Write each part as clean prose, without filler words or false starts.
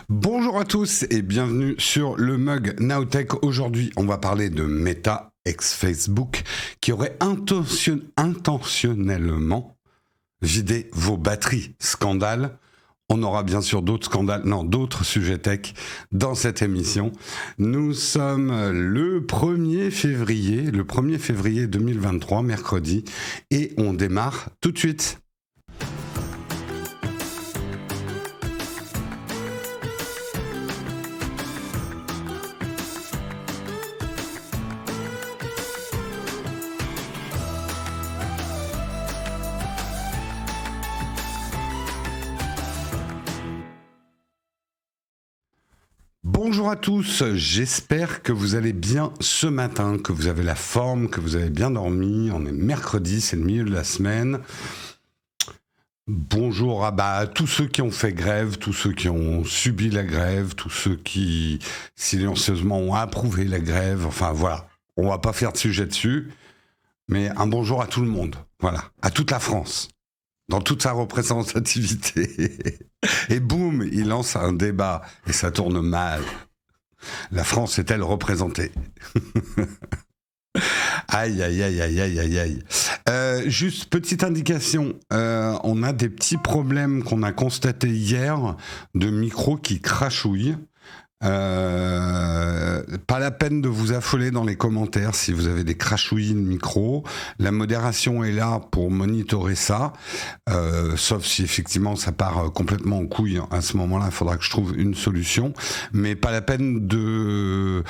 Bonjour à tous et bienvenue sur le Mug Nowtech. Aujourd'hui, on va parler de Meta ex-Facebook qui aurait intentionnellement vidé vos batteries. Scandale. On aura bien sûr d'autres sujets tech dans cette émission. Nous sommes le 1er février 2023, mercredi, et on démarre tout de suite. Bonjour à tous, j'espère que vous allez bien ce matin, que vous avez la forme, que vous avez bien dormi. On est mercredi, c'est le milieu de la semaine. Bonjour à tous ceux qui ont fait grève, tous ceux qui ont subi la grève, tous ceux qui silencieusement ont approuvé la grève. Enfin voilà, on va pas faire de sujet dessus, mais un bonjour à tout le monde, voilà, à toute la France, dans toute sa représentativité. Et boum, il lance un débat et ça tourne mal. La France est-elle représentée? Aïe, aïe, aïe, aïe, aïe, aïe, aïe. Juste petite indication, on a des petits problèmes qu'on a constatés hier de micros qui crachouillent. Pas la peine de vous affoler dans les commentaires si vous avez des crachouillis de micro. La modération est là pour monitorer ça, sauf si effectivement ça part complètement en couille. À ce moment-là, il faudra que je trouve une solution. Mais pas la peine de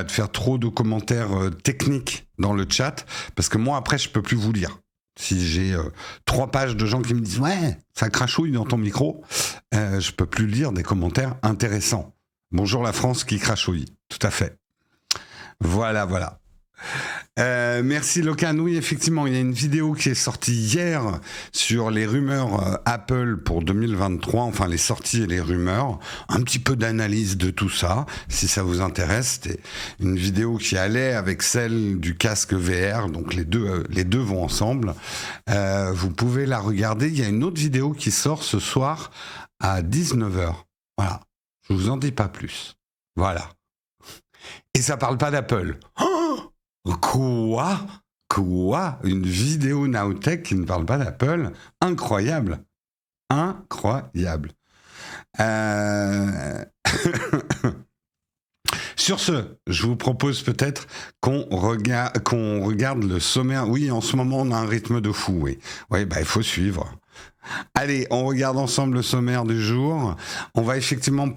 faire trop de commentaires techniques dans le chat, parce que moi après je peux plus vous lire. Si j'ai 3 pages de gens qui me disent ouais, ça crachouille dans ton micro, je peux plus lire des commentaires intéressants. Bonjour la France qui crachouille, tout à fait. Voilà. Merci Locan. Oui, effectivement, il y a une vidéo qui est sortie hier sur les rumeurs Apple pour 2023, enfin les sorties et les rumeurs, un petit peu d'analyse de tout ça, si ça vous intéresse. C'était une vidéo qui allait avec celle du casque VR, donc les deux vont ensemble. Vous pouvez la regarder. Il y a une autre vidéo qui sort ce soir à 19h. Voilà. Je vous en dis pas plus. Voilà. Et ça parle pas d'Apple. Oh, quoi? Une vidéo Nowtech qui ne parle pas d'Apple? Incroyable. Sur ce, je vous propose peut-être qu'on regarde le sommaire. Oui, en ce moment, on a un rythme de fou, oui. Oui, il faut suivre. Allez, on regarde ensemble le sommaire du jour. On va effectivement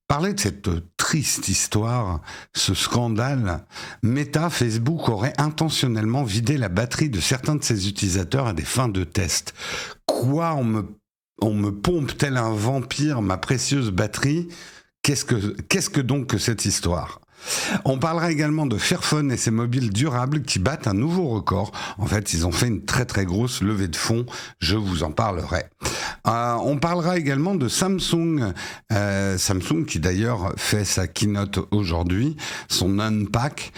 parler de cette triste histoire, ce scandale. Meta, Facebook aurait intentionnellement vidé la batterie de certains de ses utilisateurs à des fins de test. Quoi, on me pompe tel un vampire ma précieuse batterie? Qu'est-ce que donc que cette histoire? On parlera également de Fairphone et ses mobiles durables qui battent un nouveau record. En fait, ils ont fait une très très grosse levée de fonds. Je vous en parlerai. On parlera également de Samsung. Samsung qui d'ailleurs fait sa keynote aujourd'hui, son unpack.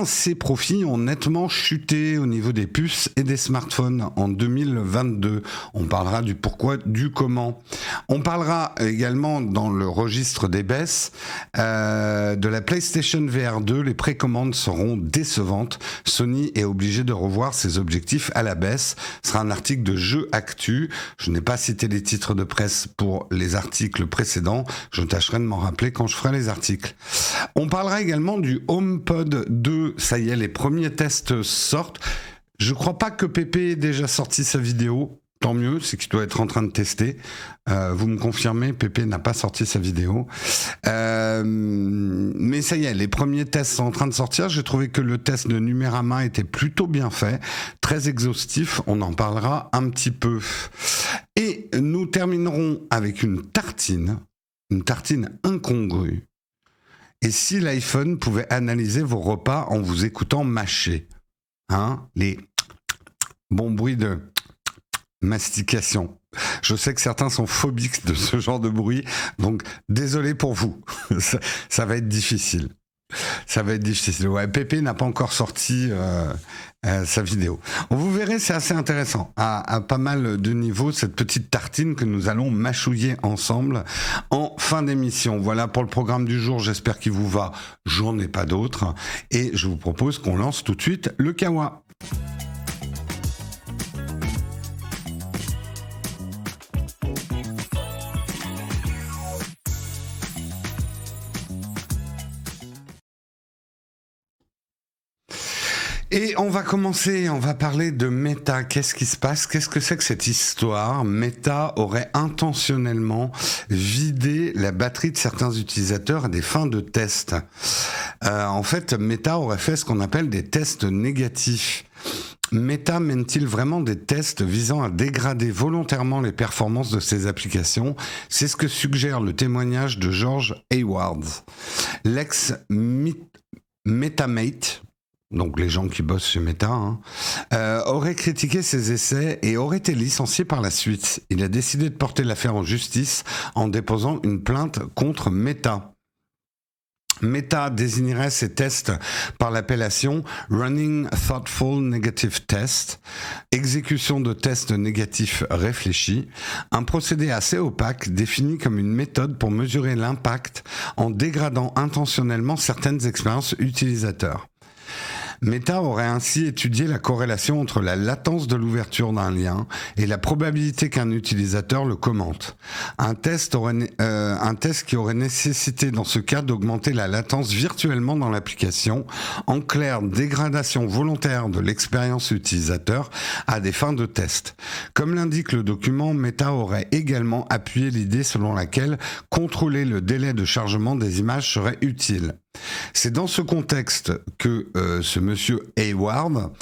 Ses profits ont nettement chuté au niveau des puces et des smartphones en 2022. On parlera du pourquoi, du comment. On parlera également dans le registre des baisses de la PlayStation VR 2, les précommandes seront décevantes. Sony est obligé de revoir ses objectifs à la baisse. Ce sera un article de Jeux Actu. Je n'ai pas cité les titres de presse pour les articles précédents. Je tâcherai de m'en rappeler quand je ferai les articles. On parlera également du HomePod 2. Ça y est, les premiers tests sortent. Je crois pas que Pépé ait déjà sorti sa vidéo. Tant mieux, c'est qu'il doit être en train de tester. Vous me confirmez, Pépé n'a pas sorti sa vidéo. Mais ça y est, les premiers tests sont en train de sortir. J'ai trouvé que le test de Numérama était plutôt bien fait, très exhaustif. On en parlera un petit peu. Et nous terminerons avec une tartine incongrue. Et si l'iPhone pouvait analyser vos repas en vous écoutant mâcher, les bons bruits de mastication. Je sais que certains sont phobiques de ce genre de bruit, donc désolé pour vous, ça va être difficile. Ça va être difficile. Ouais, Pépé n'a pas encore sorti sa vidéo. Vous verrez, c'est assez intéressant. À pas mal de niveaux, cette petite tartine que nous allons mâchouiller ensemble en fin d'émission. Voilà pour le programme du jour. J'espère qu'il vous va. J'en ai pas d'autres. Et je vous propose qu'on lance tout de suite le Kawa. Et on va commencer, on va parler de Meta. Qu'est-ce qui se passe? Qu'est-ce que c'est que cette histoire? Meta aurait intentionnellement vidé la batterie de certains utilisateurs à des fins de test. En fait, Meta aurait fait ce qu'on appelle des tests négatifs. Meta mène-t-il vraiment des tests visant à dégrader volontairement les performances de ses applications? C'est ce que suggère le témoignage de George Hayward, l'ex-Metamate, donc les gens qui bossent chez Meta, aurait critiqué ces essais et aurait été licencié par la suite. Il a décidé de porter l'affaire en justice en déposant une plainte contre Meta. Meta désignerait ces tests par l'appellation Running Thoughtful Negative Test, exécution de tests négatifs réfléchis, un procédé assez opaque défini comme une méthode pour mesurer l'impact en dégradant intentionnellement certaines expériences utilisateurs. Meta aurait ainsi étudié la corrélation entre la latence de l'ouverture d'un lien et la probabilité qu'un utilisateur le commente. Un test qui aurait nécessité dans ce cas d'augmenter la latence virtuellement dans l'application, en clair, dégradation volontaire de l'expérience utilisateur à des fins de test. Comme l'indique le document, Meta aurait également appuyé l'idée selon laquelle contrôler le délai de chargement des images serait utile. C'est dans ce contexte que ce monsieur Hayward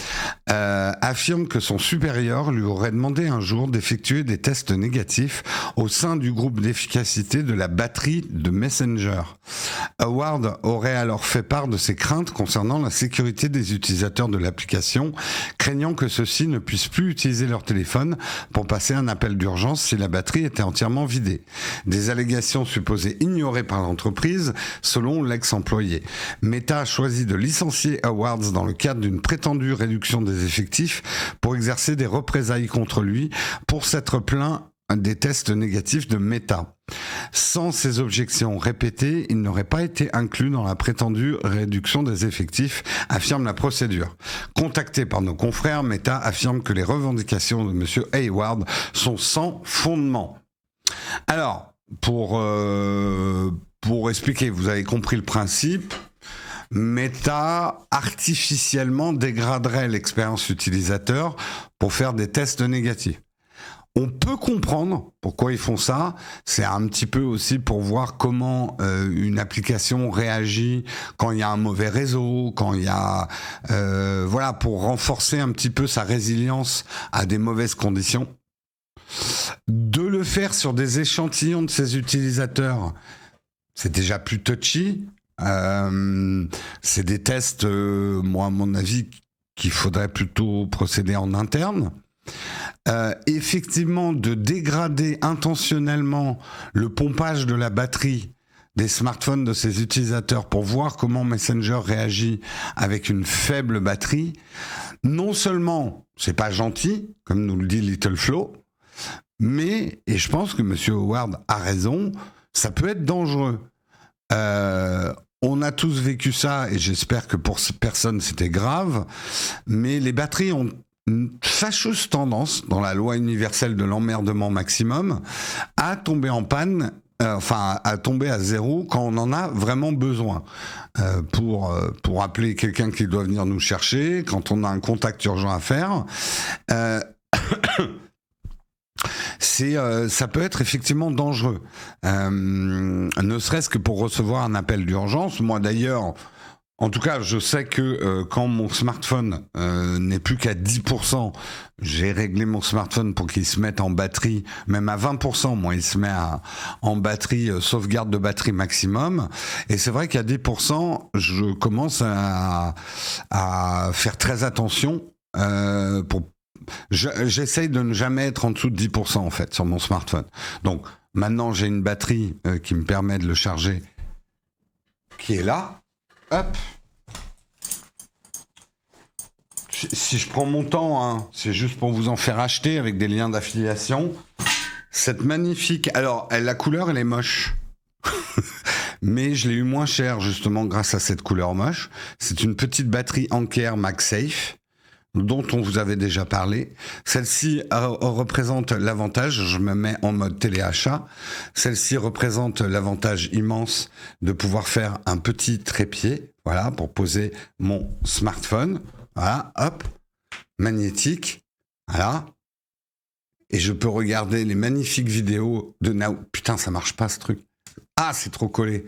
affirme que son supérieur lui aurait demandé un jour d'effectuer des tests négatifs au sein du groupe d'efficacité de la batterie de Messenger. Hayward aurait alors fait part de ses craintes concernant la sécurité des utilisateurs de l'application, craignant que ceux-ci ne puissent plus utiliser leur téléphone pour passer un appel d'urgence si la batterie était entièrement vidée. Des allégations supposées ignorées par l'entreprise, selon l'ex-employé. Meta a choisi de licencier Hayward dans le cadre d'une prétendue réduction des effectifs pour exercer des représailles contre lui pour s'être plaint des tests négatifs de Meta. Sans ces objections répétées, il n'aurait pas été inclus dans la prétendue réduction des effectifs, affirme la procédure. Contacté par nos confrères, Meta affirme que les revendications de M. Hayward sont sans fondement. Alors, pour expliquer, vous avez compris le principe. Meta artificiellement dégraderait l'expérience utilisateur pour faire des tests négatifs. On peut comprendre pourquoi ils font ça. C'est un petit peu aussi pour voir comment une application réagit quand il y a un mauvais réseau, quand il y a pour renforcer un petit peu sa résilience à des mauvaises conditions. De le faire sur des échantillons de ses utilisateurs, c'est déjà plus touchy. C'est des tests, moi à mon avis, qu'il faudrait plutôt procéder en interne. Effectivement, de dégrader intentionnellement le pompage de la batterie des smartphones de ses utilisateurs pour voir comment Messenger réagit avec une faible batterie, non seulement c'est pas gentil, comme nous le dit Little Flo, mais, et je pense que M. Howard a raison, ça peut être dangereux. On a tous vécu ça, et j'espère que pour personne c'était grave, mais les batteries ont une fâcheuse tendance, dans la loi universelle de l'emmerdement maximum, à tomber en panne, à tomber à zéro quand on en a vraiment besoin. Pour appeler quelqu'un qui doit venir nous chercher, quand on a un contact urgent à faire. Ça peut être effectivement dangereux. Ne serait-ce que pour recevoir un appel d'urgence. Moi d'ailleurs, en tout cas, je sais que quand mon smartphone n'est plus qu'à 10%, j'ai réglé mon smartphone pour qu'il se mette en batterie, même à 20%, moi il se met en batterie, sauvegarde de batterie maximum. Et c'est vrai qu'à 10%, je commence à faire très attention j'essaye de ne jamais être en dessous de 10% en fait sur mon smartphone. Donc maintenant j'ai une batterie qui me permet de le charger, qui est là. hop. Si je prends mon temps, hein, c'est juste pour vous en faire acheter avec des liens d'affiliation. Cette magnifique... Alors, la couleur, elle est moche. Mais je l'ai eu moins cher, justement, grâce à cette couleur moche. C'est une petite batterie Anker MagSafe, dont on vous avait déjà parlé. Celle-ci représente l'avantage, je me mets en mode téléachat, celle-ci représente l'avantage immense de pouvoir faire un petit trépied, voilà, pour poser mon smartphone. Voilà, hop, magnétique, voilà. Et je peux regarder les magnifiques vidéos de Now. Putain, ça marche pas ce truc. Ah, c'est trop collé.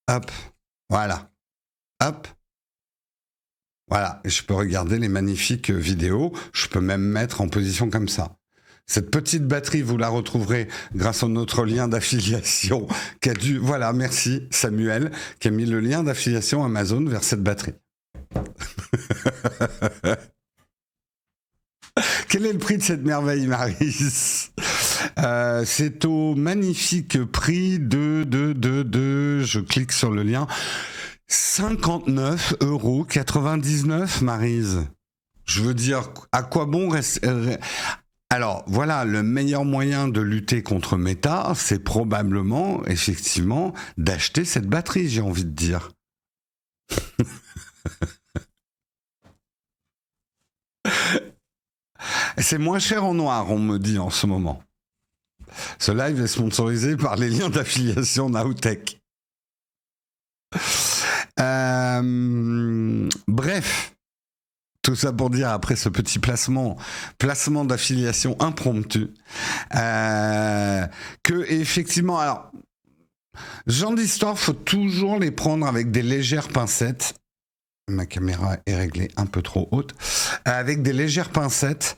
Hop, voilà. Hop. Voilà, et je peux regarder les magnifiques vidéos. Je peux même mettre en position comme ça. Cette petite batterie, vous la retrouverez grâce à notre lien d'affiliation qui a dû... Voilà, merci Samuel, qui a mis le lien d'affiliation Amazon vers cette batterie. Quel est le prix de cette merveille, Maryse ? C'est au magnifique prix de... Je clique sur le lien. 59,99 €, Maryse. Je veux dire, à quoi bon rester... Alors, voilà, le meilleur moyen de lutter contre Meta, c'est probablement, effectivement, d'acheter cette batterie, j'ai envie de dire. C'est moins cher en noir, on me dit en ce moment. Ce live est sponsorisé par les liens d'affiliation Nowtech. Bref, tout ça pour dire, après ce petit placement d'affiliation impromptu, que effectivement, alors, ce genre d'histoire, faut toujours les prendre avec des légères pincettes. Ma caméra est réglée un peu trop haute. Avec des légères pincettes,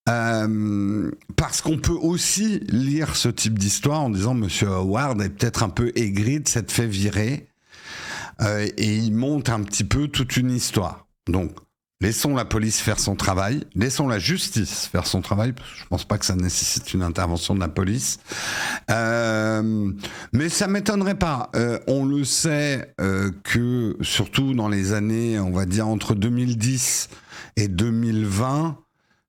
parce qu'on peut aussi lire ce type d'histoire en disant Monsieur Howard est peut-être un peu aigri de s'être fait virer, et il monte un petit peu toute une histoire. Donc, laissons la police faire son travail, laissons la justice faire son travail, parce que je pense pas que ça nécessite une intervention de la police. Mais ça m'étonnerait pas. On le sait que, surtout dans les années, on va dire, entre 2010 et 2020,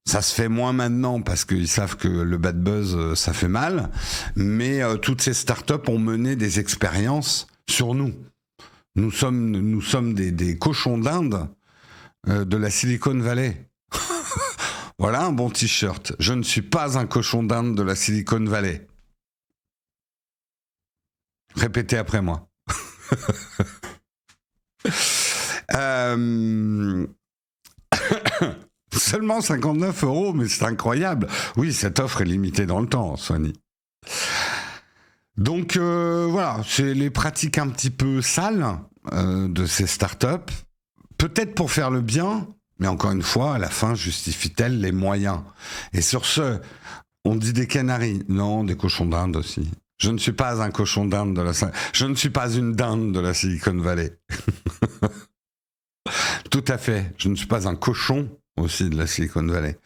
ça se fait moins maintenant parce qu'ils savent que le bad buzz, ça fait mal. Mais toutes ces startups ont mené des expériences sur nous. Nous sommes des cochons d'Inde de la Silicon Valley. Voilà un bon t-shirt. Je ne suis pas un cochon d'Inde de la Silicon Valley. Répétez après moi. Seulement 59 €, mais c'est incroyable. Oui, cette offre est limitée dans le temps, Sony. Donc voilà, c'est les pratiques un petit peu sales de ces startups. Peut-être pour faire le bien, mais encore une fois, à la fin, justifie-t-elle les moyens? Et sur ce, on dit des canaris. Non, des cochons d'Inde aussi. Je ne suis pas un cochon d'Inde de la... Je ne suis pas une dinde de la Silicon Valley. Tout à fait. Je ne suis pas un cochon aussi de la Silicon Valley.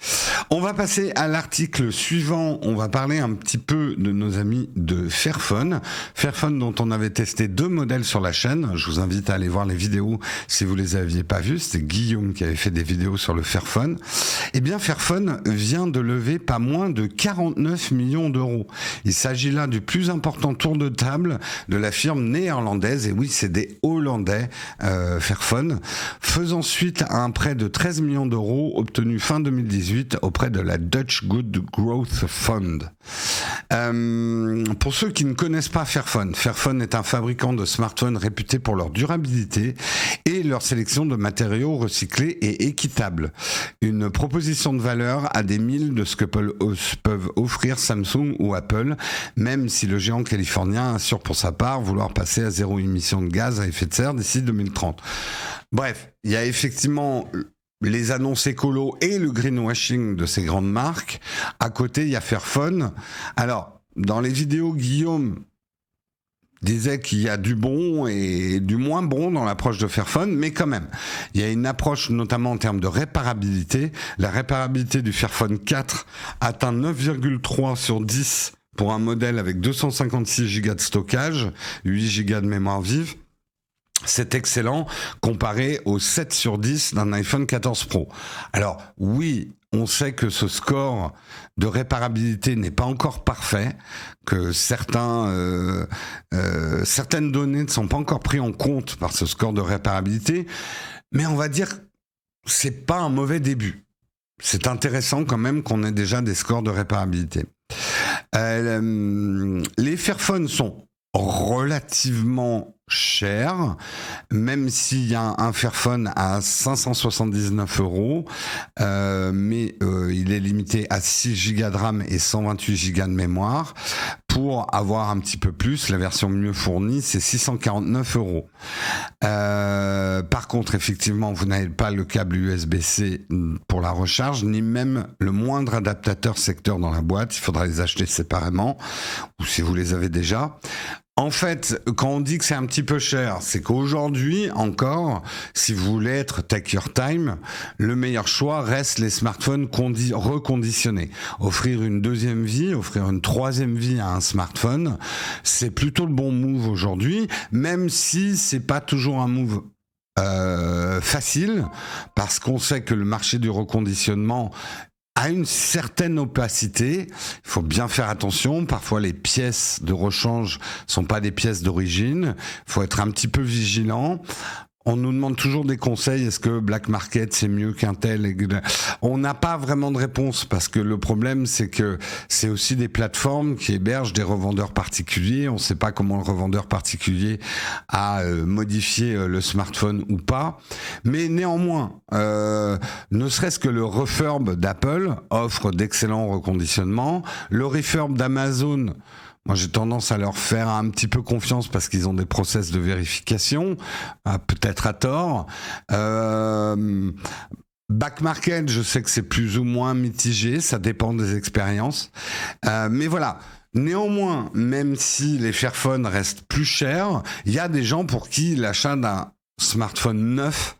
On va passer à l'article suivant. On va parler un petit peu de nos amis de Fairphone. Fairphone dont on avait testé 2 modèles sur la chaîne. Je vous invite à aller voir les vidéos si vous les aviez pas vues. C'était Guillaume qui avait fait des vidéos sur le Fairphone. Eh bien, Fairphone vient de lever pas moins de 49 millions €. Il s'agit là du plus important tour de table de la firme néerlandaise. Et oui, c'est des Hollandais, Fairphone, faisant suite à un prêt de 13 millions € obtenu fin 2018 auprès de la Dutch Good Growth Fund. Pour ceux qui ne connaissent pas Fairphone, Fairphone est un fabricant de smartphones réputé pour leur durabilité et leur sélection de matériaux recyclés et équitables. Une proposition de valeur à des milles de ce que peuvent offrir Samsung ou Apple, même si le géant californien assure pour sa part vouloir passer à 0 émission de gaz à effet de serre d'ici 2030. Bref, il y a effectivement les annonces écolo et le greenwashing de ces grandes marques. À côté, il y a Fairphone. Alors, dans les vidéos, Guillaume disait qu'il y a du bon et du moins bon dans l'approche de Fairphone, mais quand même, il y a une approche notamment en termes de réparabilité. La réparabilité du Fairphone 4 atteint 9,3 sur 10 pour un modèle avec 256 Go de stockage, 8 Go de mémoire vive. c'est excellent comparé au 7 sur 10 d'un iPhone 14 Pro. Alors oui, on sait que ce score de réparabilité n'est pas encore parfait, que certaines données ne sont pas encore prises en compte par ce score de réparabilité, mais on va dire que c'est pas un mauvais début. C'est intéressant quand même qu'on ait déjà des scores de réparabilité. Les Fairphone sont relativement cher, même s'il y a un Fairphone à 579 €, mais il est limité à 6 Go de RAM et 128 Go de mémoire. Pour avoir un petit peu plus, la version mieux fournie, c'est 649 €. Par contre, effectivement, vous n'avez pas le câble USB-C pour la recharge, ni même le moindre adaptateur secteur dans la boîte. Il faudra les acheter séparément, ou si vous les avez déjà. En fait, quand on dit que c'est un petit peu cher, c'est qu'aujourd'hui encore, si vous voulez être Take Your Time, le meilleur choix reste les smartphones reconditionnés. Offrir une deuxième vie, offrir une troisième vie à un smartphone, c'est plutôt le bon move aujourd'hui, même si c'est pas toujours un move facile, parce qu'on sait que le marché du reconditionnement a une certaine opacité. Il faut bien faire attention. Parfois, les pièces de rechange sont pas des pièces d'origine. Il faut être un petit peu vigilant. On nous demande toujours des conseils. Est-ce que Black Market, c'est mieux qu'Intel? On n'a pas vraiment de réponse parce que le problème, c'est que c'est aussi des plateformes qui hébergent des revendeurs particuliers. On ne sait pas comment le revendeur particulier a modifié le smartphone ou pas. Mais néanmoins, ne serait-ce que le refurb d'Apple offre d'excellents reconditionnements. Le refurb d'Amazon, moi, j'ai tendance à leur faire un petit peu confiance parce qu'ils ont des process de vérification, peut-être à tort. Back Market, je sais que c'est plus ou moins mitigé, ça dépend des expériences. Mais voilà. Néanmoins, même si les Fairphone restent plus chers, il y a des gens pour qui l'achat d'un smartphone neuf,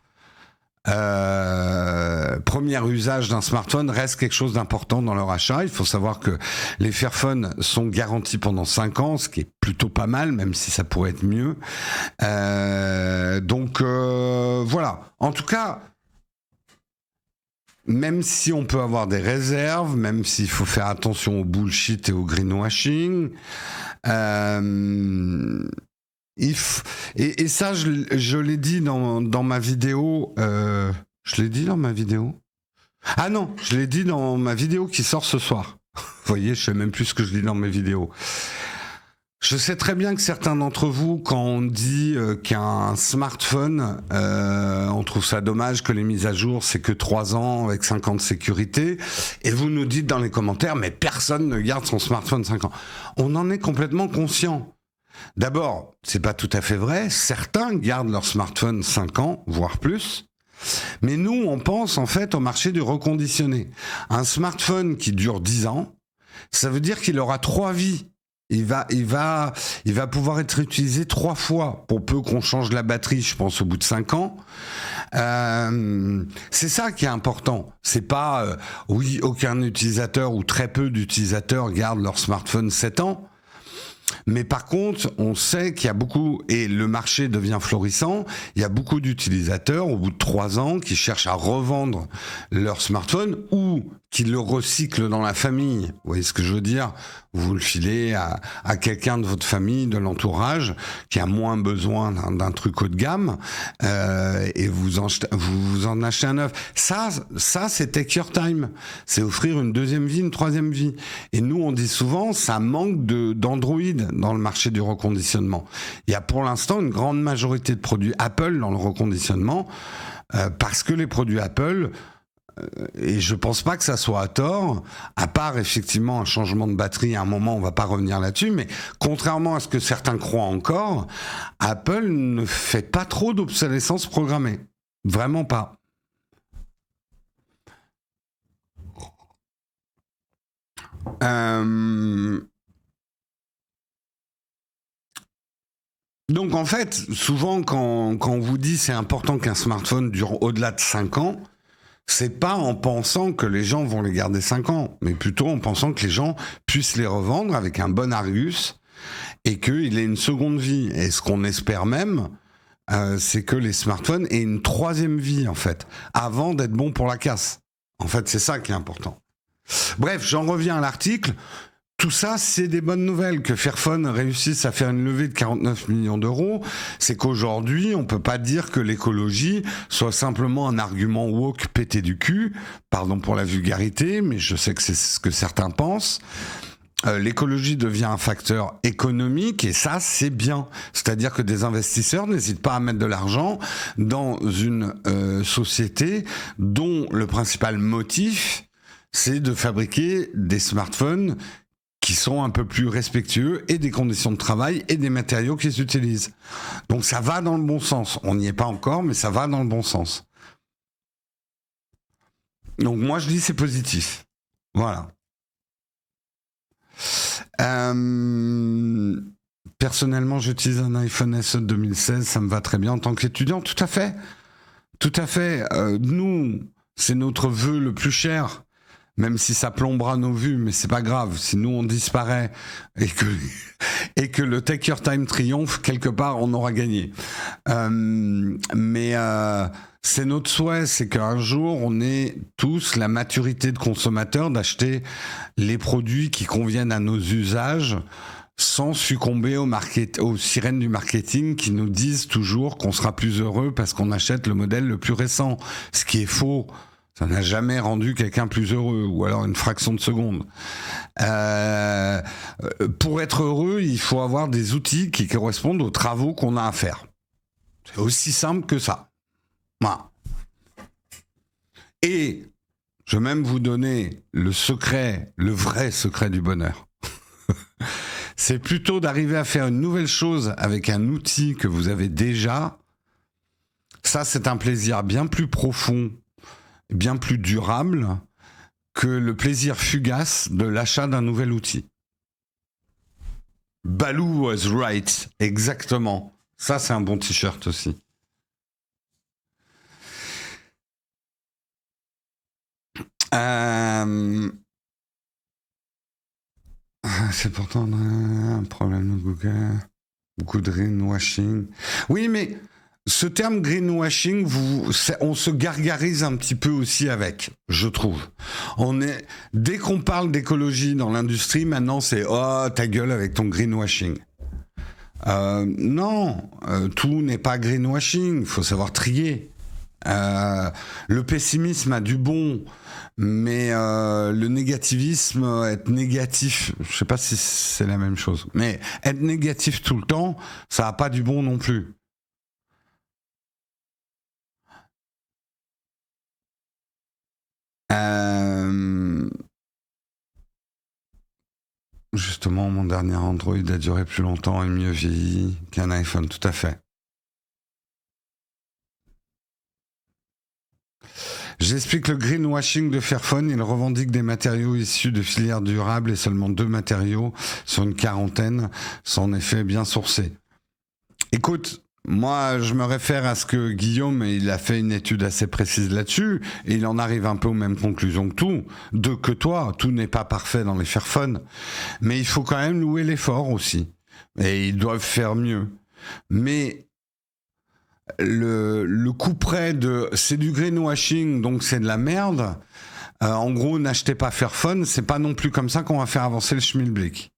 premier usage d'un smartphone reste quelque chose d'important dans leur achat. Il faut savoir que les Fairphone sont garantis pendant 5 ans, ce qui est plutôt pas mal, même si ça pourrait être mieux. Donc voilà. En tout cas, même si on peut avoir des réserves, même s'il faut faire attention au bullshit et au greenwashing, et ça, je l'ai dit dans ma vidéo. Je l'ai dit dans ma vidéo. Ah non, je l'ai dit dans ma vidéo qui sort ce soir. Vous voyez, je sais même plus ce que je dis dans mes vidéos. Je sais très bien que certains d'entre vous, quand on dit qu'un smartphone, on trouve ça dommage que les mises à jour, c'est que 3 ans avec 5 ans de sécurité. Et vous nous dites dans les commentaires, mais personne ne garde son smartphone 5 ans. On en est complètement conscient. D'abord, c'est pas tout à fait vrai. Certains gardent leur smartphone 5 ans, voire plus. Mais nous, on pense en fait au marché du reconditionné. Un smartphone qui dure 10 ans, ça veut dire qu'il aura 3 vies. Il va pouvoir être utilisé 3 fois pour peu qu'on change la batterie, je pense, au bout de 5 ans. C'est ça qui est important. C'est pas, oui, aucun utilisateur ou très peu d'utilisateurs gardent leur smartphone 7 ans. Mais par contre, on sait qu'il y a beaucoup, et le marché devient florissant, il y a beaucoup d'utilisateurs au bout de 3 ans qui cherchent à revendre leur smartphone ou qui le recyclent dans la famille. Vous voyez ce que je veux dire? Vous le filez à quelqu'un de votre famille, de l'entourage, qui a moins besoin d'un truc haut de gamme, et vous en achetez un neuf. Ça, c'est Take Your Time. C'est offrir une deuxième vie, une troisième vie. Et nous, on dit souvent, ça manque d'Android dans le marché du reconditionnement. Il y a pour l'instant une grande majorité de produits Apple dans le reconditionnement, parce que les produits Apple, et je pense pas que ça soit à tort, à part effectivement un changement de batterie à un moment, on va pas revenir là-dessus, mais contrairement à ce que certains croient encore, Apple ne fait pas trop d'obsolescence programmée. Vraiment pas. Donc en fait, souvent quand on vous dit c'est important qu'un smartphone dure au-delà de 5 ans, c'est pas en pensant que les gens vont les garder 5 ans, mais plutôt en pensant que les gens puissent les revendre avec un bon Argus et qu'il ait une seconde vie. Et ce qu'on espère même, c'est que les smartphones aient une troisième vie, en fait, avant d'être bons pour la casse. En fait, c'est ça qui est important. Bref, j'en reviens à l'article. Tout ça, c'est des bonnes nouvelles. Que Fairphone réussisse à faire une levée de 49 millions d'euros, c'est qu'aujourd'hui, on peut pas dire que l'écologie soit simplement un argument woke pété du cul. Pardon pour la vulgarité, mais je sais que c'est ce que certains pensent. L'écologie devient un facteur économique et ça, c'est bien. C'est-à-dire que des investisseurs n'hésitent pas à mettre de l'argent dans une société dont le principal motif, c'est de fabriquer des smartphones qui sont un peu plus respectueux et des conditions de travail et des matériaux qu'ils utilisent. Donc ça va dans le bon sens. On n'y est pas encore, mais ça va dans le bon sens. Donc moi, je dis c'est positif. Voilà. Personnellement, j'utilise un iPhone SE 2016, ça me va très bien en tant qu'étudiant, tout à fait. Tout à fait. Nous, c'est notre vœu le plus cher, même si ça plombera nos vues, mais c'est pas grave. Si nous, on disparaît et que le Take Your Time triomphe, quelque part, on aura gagné. Mais c'est notre souhait, c'est qu'un jour, on ait tous la maturité de consommateurs d'acheter les produits qui conviennent à nos usages sans succomber aux sirènes du marketing qui nous disent toujours qu'on sera plus heureux parce qu'on achète le modèle le plus récent. Ce qui est faux. Ça n'a jamais rendu quelqu'un plus heureux, ou alors une fraction de seconde. Pour être heureux, il faut avoir des outils qui correspondent aux travaux qu'on a à faire. C'est aussi simple que ça. Voilà. Et je vais même vous donner le secret, le vrai secret du bonheur. C'est plutôt d'arriver à faire une nouvelle chose avec un outil que vous avez déjà. Ça, c'est un plaisir bien plus profond, bien plus durable que le plaisir fugace de l'achat d'un nouvel outil. Baloo was right, exactement. Ça, c'est un bon t-shirt aussi. C'est pourtant un problème de Google. Beaucoup de greenwashing. Oui, mais ce terme greenwashing, on se gargarise un petit peu aussi avec, je trouve. Dès qu'on parle d'écologie dans l'industrie, maintenant c'est « Oh, ta gueule avec ton greenwashing ». Non, tout n'est pas greenwashing, il faut savoir trier. Le pessimisme a du bon, mais le négativisme, être négatif, je sais pas si c'est la même chose, mais être négatif tout le temps, ça a pas du bon non plus. Justement, mon dernier Android a duré plus longtemps et mieux vieilli qu'un iPhone, tout à fait. J'explique le greenwashing de Fairphone. Il revendique des matériaux issus de filières durables et seulement 2 matériaux sur une quarantaine sont en effet bien sourcés. Écoute, moi, je me réfère à ce que Guillaume, il a fait une étude assez précise là-dessus, et il en arrive un peu aux mêmes conclusions que toi. Tout n'est pas parfait dans les Fairphone, mais il faut quand même louer l'effort aussi. Et ils doivent faire mieux. Mais le coup près de c'est du greenwashing, donc c'est de la merde. En gros, n'achetez pas Fairphone, c'est pas non plus comme ça qu'on va faire avancer le schmilblick.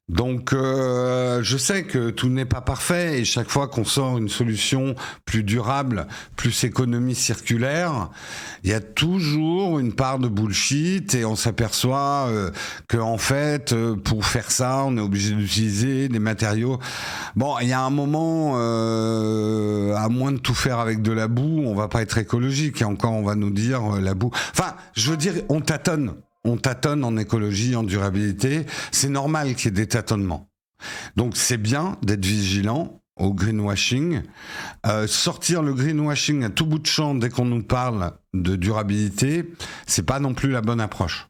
Donc, je sais que tout n'est pas parfait et chaque fois qu'on sort une solution plus durable, plus économie circulaire, il y a toujours une part de bullshit et on s'aperçoit que en fait, pour faire ça, on est obligé d'utiliser des matériaux. Bon, il y a un moment, à moins de tout faire avec de la boue, on va pas être écologique et encore on va nous dire la boue. Enfin, je veux dire, on tâtonne. On tâtonne en écologie, en durabilité. C'est normal qu'il y ait des tâtonnements. Donc c'est bien d'être vigilant au greenwashing. Sortir le greenwashing à tout bout de champ dès qu'on nous parle de durabilité, c'est pas non plus la bonne approche.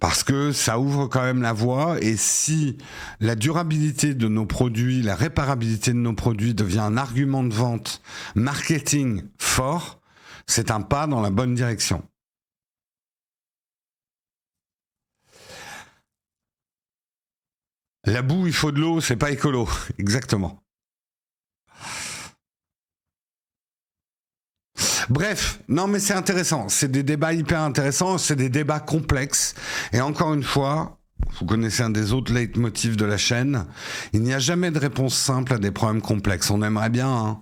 Parce que ça ouvre quand même la voie et si la durabilité de nos produits, la réparabilité de nos produits devient un argument de vente marketing fort, c'est un pas dans la bonne direction. La boue, il faut de l'eau, c'est pas écolo. Exactement. Bref, non mais c'est intéressant. C'est des débats hyper intéressants, c'est des débats complexes. Et encore une fois, vous connaissez un des autres leitmotifs de la chaîne, il n'y a jamais de réponse simple à des problèmes complexes. On aimerait bien... hein,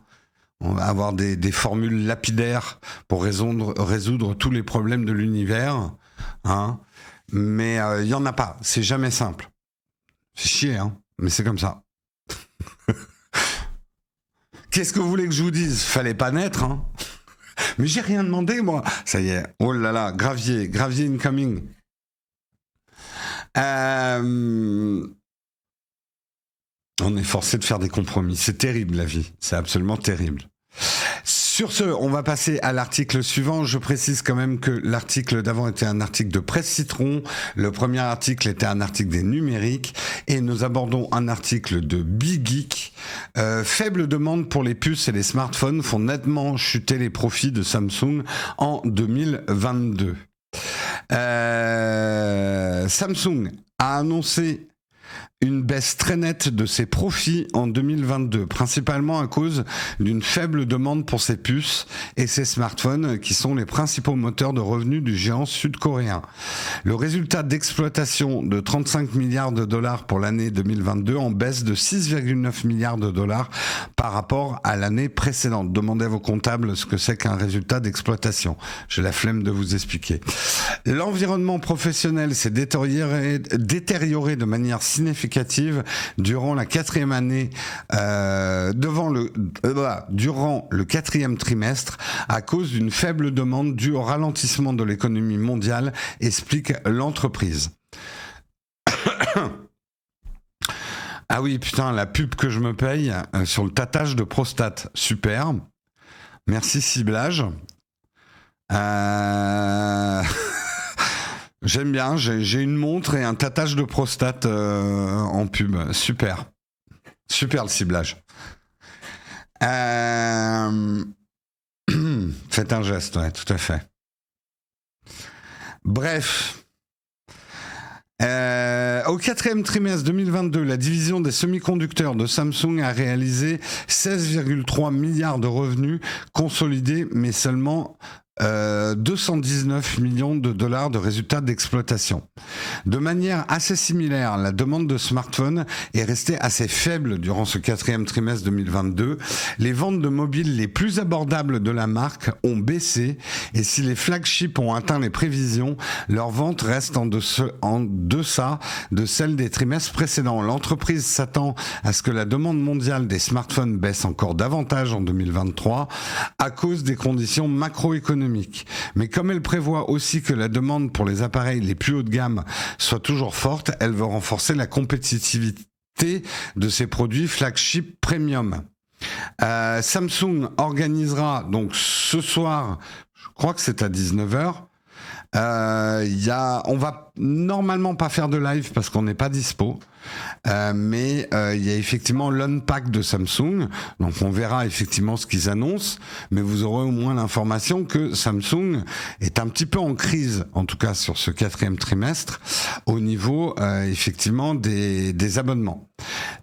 on va avoir des formules lapidaires pour résoudre tous les problèmes de l'univers, hein. Mais il n'y en a pas, c'est jamais simple. C'est chier, hein, mais c'est comme ça. Qu'est-ce que vous voulez que je vous dise ? Fallait pas naître, hein. Mais j'ai rien demandé, moi. Ça y est, oh là là, gravier incoming. On est forcé de faire des compromis. C'est terrible, la vie. C'est absolument terrible. Sur ce, on va passer à l'article suivant. Je précise quand même que l'article d'avant était un article de Presse Citron. Le premier article était un article des numériques. Et nous abordons un article de Big Geek. Faible demande pour les puces et les smartphones font nettement chuter les profits de Samsung en 2022. Samsung a annoncé une baisse très nette de ses profits en 2022, principalement à cause d'une faible demande pour ses puces et ses smartphones, qui sont les principaux moteurs de revenus du géant sud-coréen. Le résultat d'exploitation de 35 milliards de dollars pour l'année 2022 en baisse de 6,9 milliards de dollars par rapport à l'année précédente. Demandez à vos comptables ce que c'est qu'un résultat d'exploitation. J'ai la flemme de vous expliquer. L'environnement professionnel s'est détérioré de manière significative durant la quatrième année, durant le quatrième trimestre, à cause d'une faible demande due au ralentissement de l'économie mondiale, explique l'entreprise. Ah oui, putain, la pub que je me paye sur le tâtage de prostate. Super. Merci, ciblage. J'aime bien, j'ai une montre et un tâtage de prostate en pub. Super. Super le ciblage. Faites un geste, ouais, tout à fait. Bref. Au quatrième trimestre 2022, la division des semi-conducteurs de Samsung a réalisé 16,3 milliards de revenus consolidés, mais seulement 219 millions de dollars de résultats d'exploitation. De manière assez similaire, la demande de smartphones est restée assez faible durant ce quatrième trimestre 2022. Les ventes de mobiles les plus abordables de la marque ont baissé et si les flagships ont atteint les prévisions, leurs ventes restent en deçà de celles des trimestres précédents. L'entreprise s'attend à ce que la demande mondiale des smartphones baisse encore davantage en 2023 à cause des conditions macroéconomiques. Mais comme elle prévoit aussi que la demande pour les appareils les plus haut de gamme soit toujours forte, elle veut renforcer la compétitivité de ses produits flagship premium. Samsung organisera donc ce soir, je crois que c'est à 19h, on va normalement pas faire de live parce qu'on n'est pas dispo, mais il y a effectivement l'unpack de Samsung, donc on verra effectivement ce qu'ils annoncent, mais vous aurez au moins l'information que Samsung est un petit peu en crise, en tout cas sur ce quatrième trimestre, au niveau effectivement des abonnements.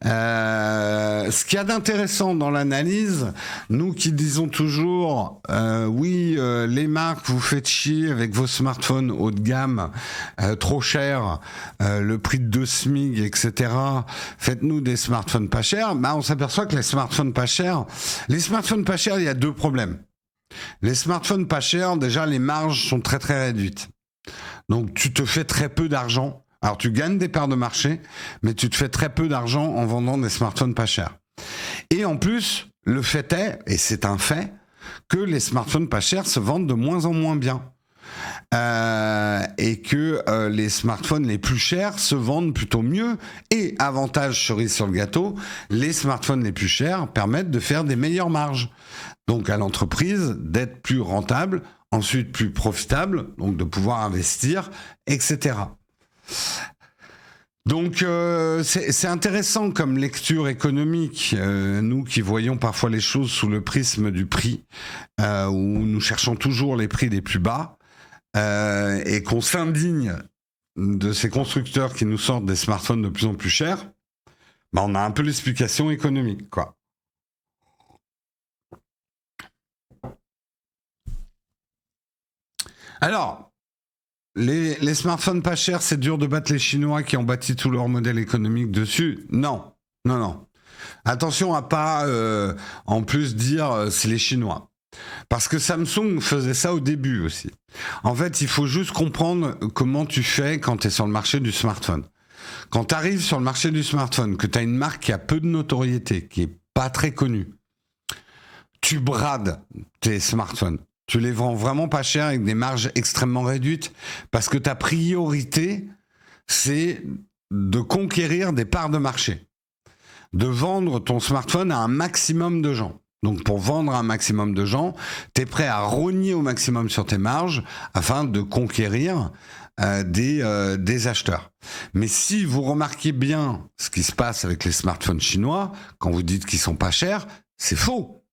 Ce qu'il y a d'intéressant dans l'analyse, nous qui disons toujours les marques, vous faites chier avec vos smartphones haut de gamme, trop cher, le prix de 2 SMIC, etc. Faites-nous des smartphones pas chers. On s'aperçoit que les smartphones pas chers, il y a deux problèmes. Les smartphones pas chers, déjà les marges sont très très réduites. Donc tu te fais très peu d'argent. Alors tu gagnes des parts de marché, mais tu te fais très peu d'argent en vendant des smartphones pas chers. Et en plus, le fait est, et c'est un fait, que les smartphones pas chers se vendent de moins en moins bien. Et que les smartphones les plus chers se vendent plutôt mieux. Et avantage cerise sur le gâteau, les smartphones les plus chers permettent de faire des meilleures marges. Donc à l'entreprise d'être plus rentable, ensuite plus profitable, donc de pouvoir investir, etc. Donc c'est intéressant comme lecture économique, nous qui voyons parfois les choses sous le prisme du prix, où nous cherchons toujours les prix les plus bas, et qu'on s'indigne de ces constructeurs qui nous sortent des smartphones de plus en plus chers. Bah, on a un peu l'explication économique, quoi. Alors, les smartphones pas chers, c'est dur de battre les Chinois qui ont bâti tout leur modèle économique dessus. Non, non, non. Attention à pas, en plus, dire c'est les Chinois. Parce que Samsung faisait ça au début aussi. En fait, il faut juste comprendre comment tu fais quand tu es sur le marché du smartphone. Quand tu arrives sur le marché du smartphone, que tu as une marque qui a peu de notoriété, qui est pas très connue, tu brades tes smartphones. Tu les vends vraiment pas cher avec des marges extrêmement réduites parce que ta priorité, c'est de conquérir des parts de marché, de vendre ton smartphone à un maximum de gens. Donc pour vendre à un maximum de gens, tu es prêt à rogner au maximum sur tes marges afin de conquérir des acheteurs. Mais si vous remarquez bien ce qui se passe avec les smartphones chinois, quand vous dites qu'ils sont pas chers, c'est faux.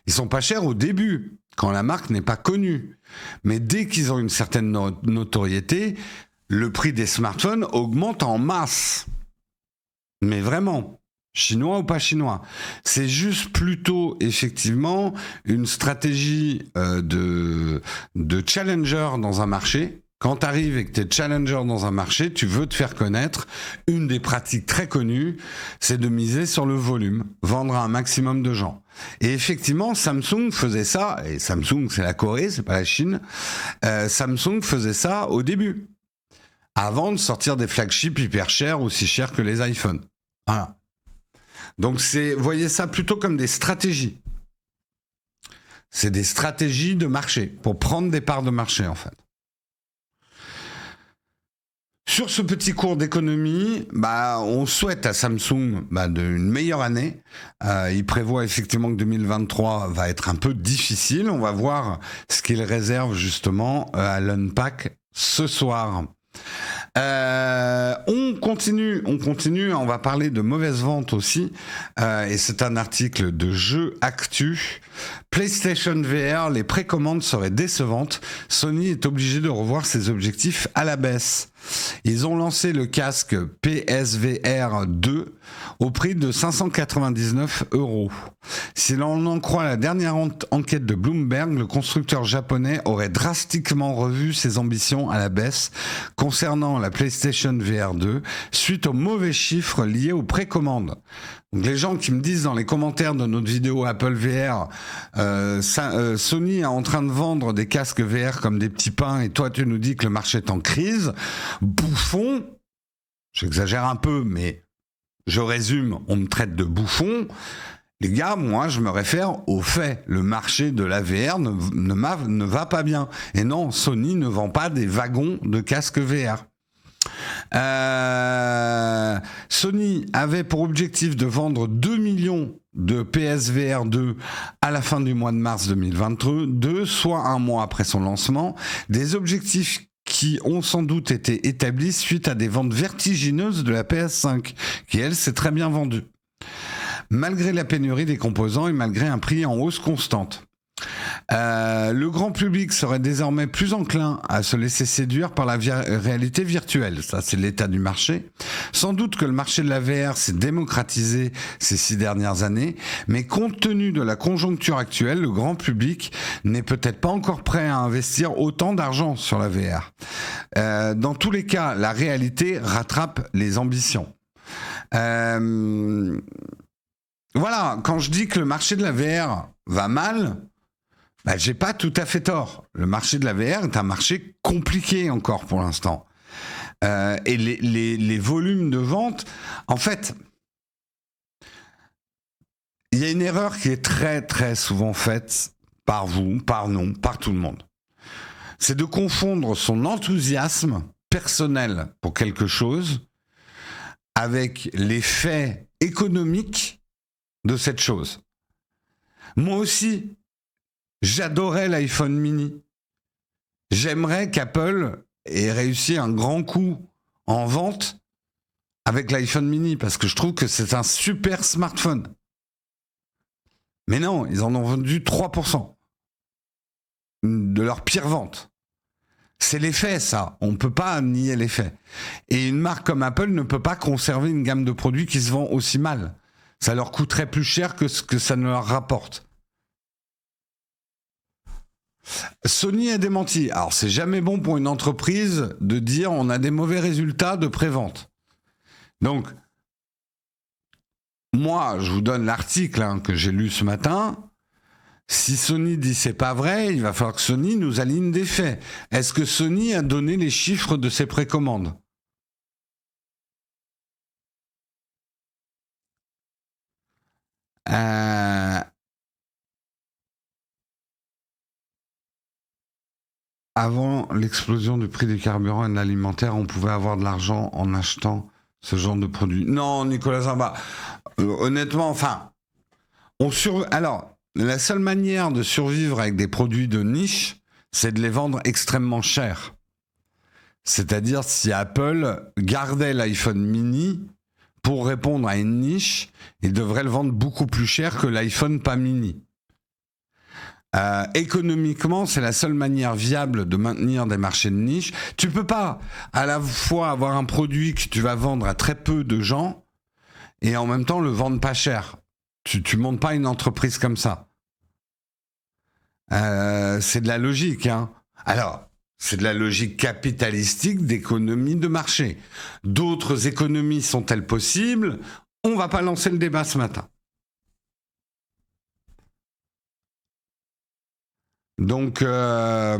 Ils sont pas chers au début, quand la marque n'est pas connue. Mais dès qu'ils ont une certaine notoriété, le prix des smartphones augmente en masse. Mais vraiment, chinois ou pas chinois. C'est juste plutôt, effectivement, une stratégie de challenger dans un marché. Quand tu arrives et que tu es challenger dans un marché, tu veux te faire connaître. Une des pratiques très connues, c'est de miser sur le volume, vendre à un maximum de gens. Et effectivement, Samsung faisait ça, et Samsung c'est la Corée, c'est pas la Chine, Samsung faisait ça au début, avant de sortir des flagships hyper chers, aussi chers que les iPhones. Voilà. Donc voyez ça plutôt comme des stratégies. C'est des stratégies de marché, pour prendre des parts de marché en fait. Sur ce petit cours d'économie, on souhaite à Samsung une meilleure année. Il prévoit effectivement que 2023 va être un peu difficile. On va voir ce qu'il réserve justement à l'Unpack ce soir. On continue, on va parler de mauvaises ventes aussi, et c'est un article de Jeux Actu. PlayStation VR, les précommandes seraient décevantes. Sony est obligé de revoir ses objectifs à la baisse. Ils ont lancé le casque PSVR 2 au prix de 599 €. Si l'on en croit la dernière enquête de Bloomberg, le constructeur japonais aurait drastiquement revu ses ambitions à la baisse concernant la PlayStation VR 2 suite aux mauvais chiffres liés aux précommandes. Donc les gens qui me disent dans les commentaires de notre vidéo Apple VR, Sony est en train de vendre des casques VR comme des petits pains et toi tu nous dis que le marché est en crise, bouffon, j'exagère un peu mais je résume, on me traite de bouffon. Les gars, moi je me réfère aux faits. Le marché de la VR ne va pas bien. Et non, Sony ne vend pas des wagons de casques VR. Sony avait pour objectif de vendre 2 millions de PSVR 2 à la fin du mois de mars 2022, soit un mois après son lancement. Des objectifs qui ont sans doute été établis suite à des ventes vertigineuses de la PS5, qui elle s'est très bien vendue. Malgré la pénurie des composants et malgré un prix en hausse constante. Le grand public serait désormais plus enclin à se laisser séduire par la réalité virtuelle. Ça, c'est l'état du marché. Sans doute que le marché de la VR s'est démocratisé ces 6 dernières années, mais compte tenu de la conjoncture actuelle, le grand public n'est peut-être pas encore prêt à investir autant d'argent sur la VR. Dans tous les cas, la réalité rattrape les ambitions. Voilà, quand je dis que le marché de la VR va mal, j'ai pas tout à fait tort. Le marché de la VR est un marché compliqué encore pour l'instant. Et les volumes de vente, en fait, il y a une erreur qui est très très souvent faite par vous, par nous, par tout le monde. C'est de confondre son enthousiasme personnel pour quelque chose avec les faits économiques de cette chose. Moi aussi, j'adorais l'iPhone mini. J'aimerais qu'Apple ait réussi un grand coup en vente avec l'iPhone mini parce que je trouve que c'est un super smartphone. Mais non, ils en ont vendu 3% de leur pire vente. C'est les faits, ça. On ne peut pas nier les faits. Et une marque comme Apple ne peut pas conserver une gamme de produits qui se vend aussi mal. Ça leur coûterait plus cher que ce que ça ne leur rapporte. Sony a démenti. Alors, c'est jamais bon pour une entreprise de dire on a des mauvais résultats de prévente. Donc, moi, je vous donne l'article que j'ai lu ce matin. Si Sony dit c'est pas vrai, il va falloir que Sony nous aligne des faits. Est-ce que Sony a donné les chiffres de ses précommandes ? Avant l'explosion du prix du carburant et de l'alimentaire, on pouvait avoir de l'argent en achetant ce genre de produits. Non, Nicolas Zamba, honnêtement, enfin, alors, la seule manière de survivre avec des produits de niche, c'est de les vendre extrêmement cher. C'est-à-dire, si Apple gardait l'iPhone mini pour répondre à une niche, il devrait le vendre beaucoup plus cher que l'iPhone pas mini. Économiquement, c'est la seule manière viable de maintenir des marchés de niche. Tu peux pas à la fois avoir un produit que tu vas vendre à très peu de gens et en même temps le vendre pas cher. Tu montes pas une entreprise comme ça. C'est de la logique, hein. Alors, c'est de la logique capitalistique d'économie de marché. D'autres économies sont-elles possibles ? On va pas lancer le débat ce matin. Donc, Nicolas,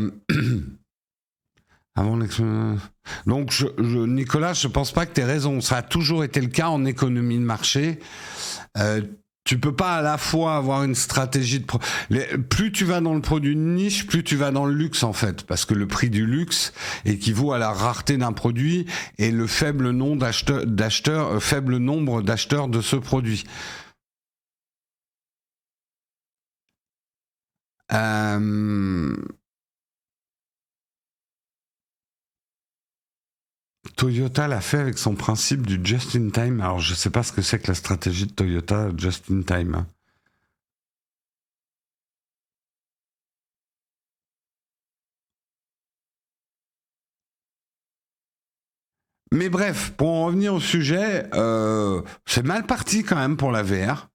je pense pas que tu aies raison. Ça a toujours été le cas en économie de marché. Tu peux pas à la fois avoir une stratégie de... Plus tu vas dans le produit de niche, plus tu vas dans le luxe en fait, parce que le prix du luxe équivaut à la rareté d'un produit et le faible nombre d'acheteurs de ce produit. Toyota l'a fait avec son principe du just-in-time. Alors, je ne sais pas ce que c'est que la stratégie de Toyota just-in-time. Mais bref, pour en revenir au sujet, c'est mal parti quand même pour la VR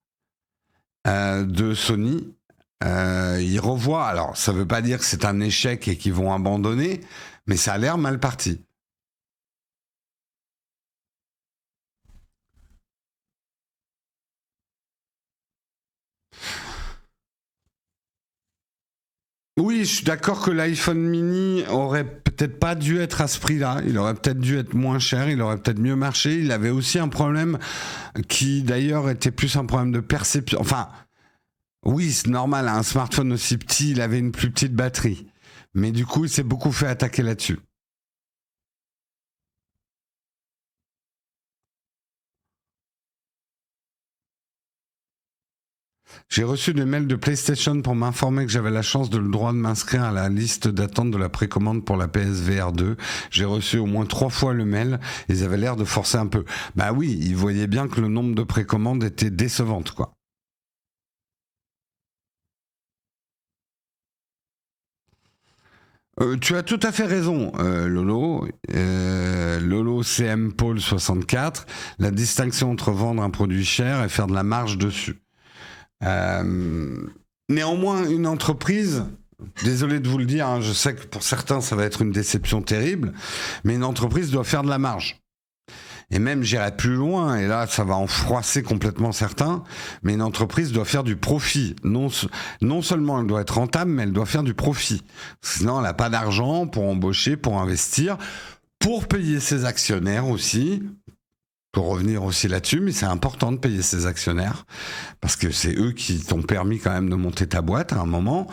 de Sony. Ils revoient, alors ça ne veut pas dire que c'est un échec et qu'ils vont abandonner, mais ça a l'air mal parti. Oui, je suis d'accord que l'iPhone mini aurait peut-être pas dû être à ce prix-là. Il aurait peut-être dû être moins cher, il aurait peut-être mieux marché. Il avait aussi un problème qui, d'ailleurs, était plus un problème de perception. Enfin, oui, c'est normal, un smartphone aussi petit, il avait une plus petite batterie. Mais du coup, il s'est beaucoup fait attaquer là-dessus. J'ai reçu des mails de PlayStation pour m'informer que j'avais la chance de le droit de m'inscrire à la liste d'attente de la précommande pour la PSVR 2. J'ai reçu au moins 3 fois le mail. Ils avaient l'air de forcer un peu. Bah oui, ils voyaient bien que le nombre de précommandes était décevante, quoi. Tu as tout à fait raison, Lolo. Lolo CM Paul 64. La distinction entre vendre un produit cher et faire de la marge dessus. Néanmoins, une entreprise, désolé de vous le dire, hein, je sais que pour certains ça va être une déception terrible, mais une entreprise doit faire de la marge. Et même j'irai plus loin, et là ça va en froisser complètement certains, mais une entreprise doit faire du profit. Non seulement elle doit être rentable, mais elle doit faire du profit. Sinon elle n'a pas d'argent pour embaucher, pour investir, pour payer ses actionnaires aussi, pour revenir aussi là-dessus, mais c'est important de payer ses actionnaires, parce que c'est eux qui t'ont permis quand même de monter ta boîte à un moment.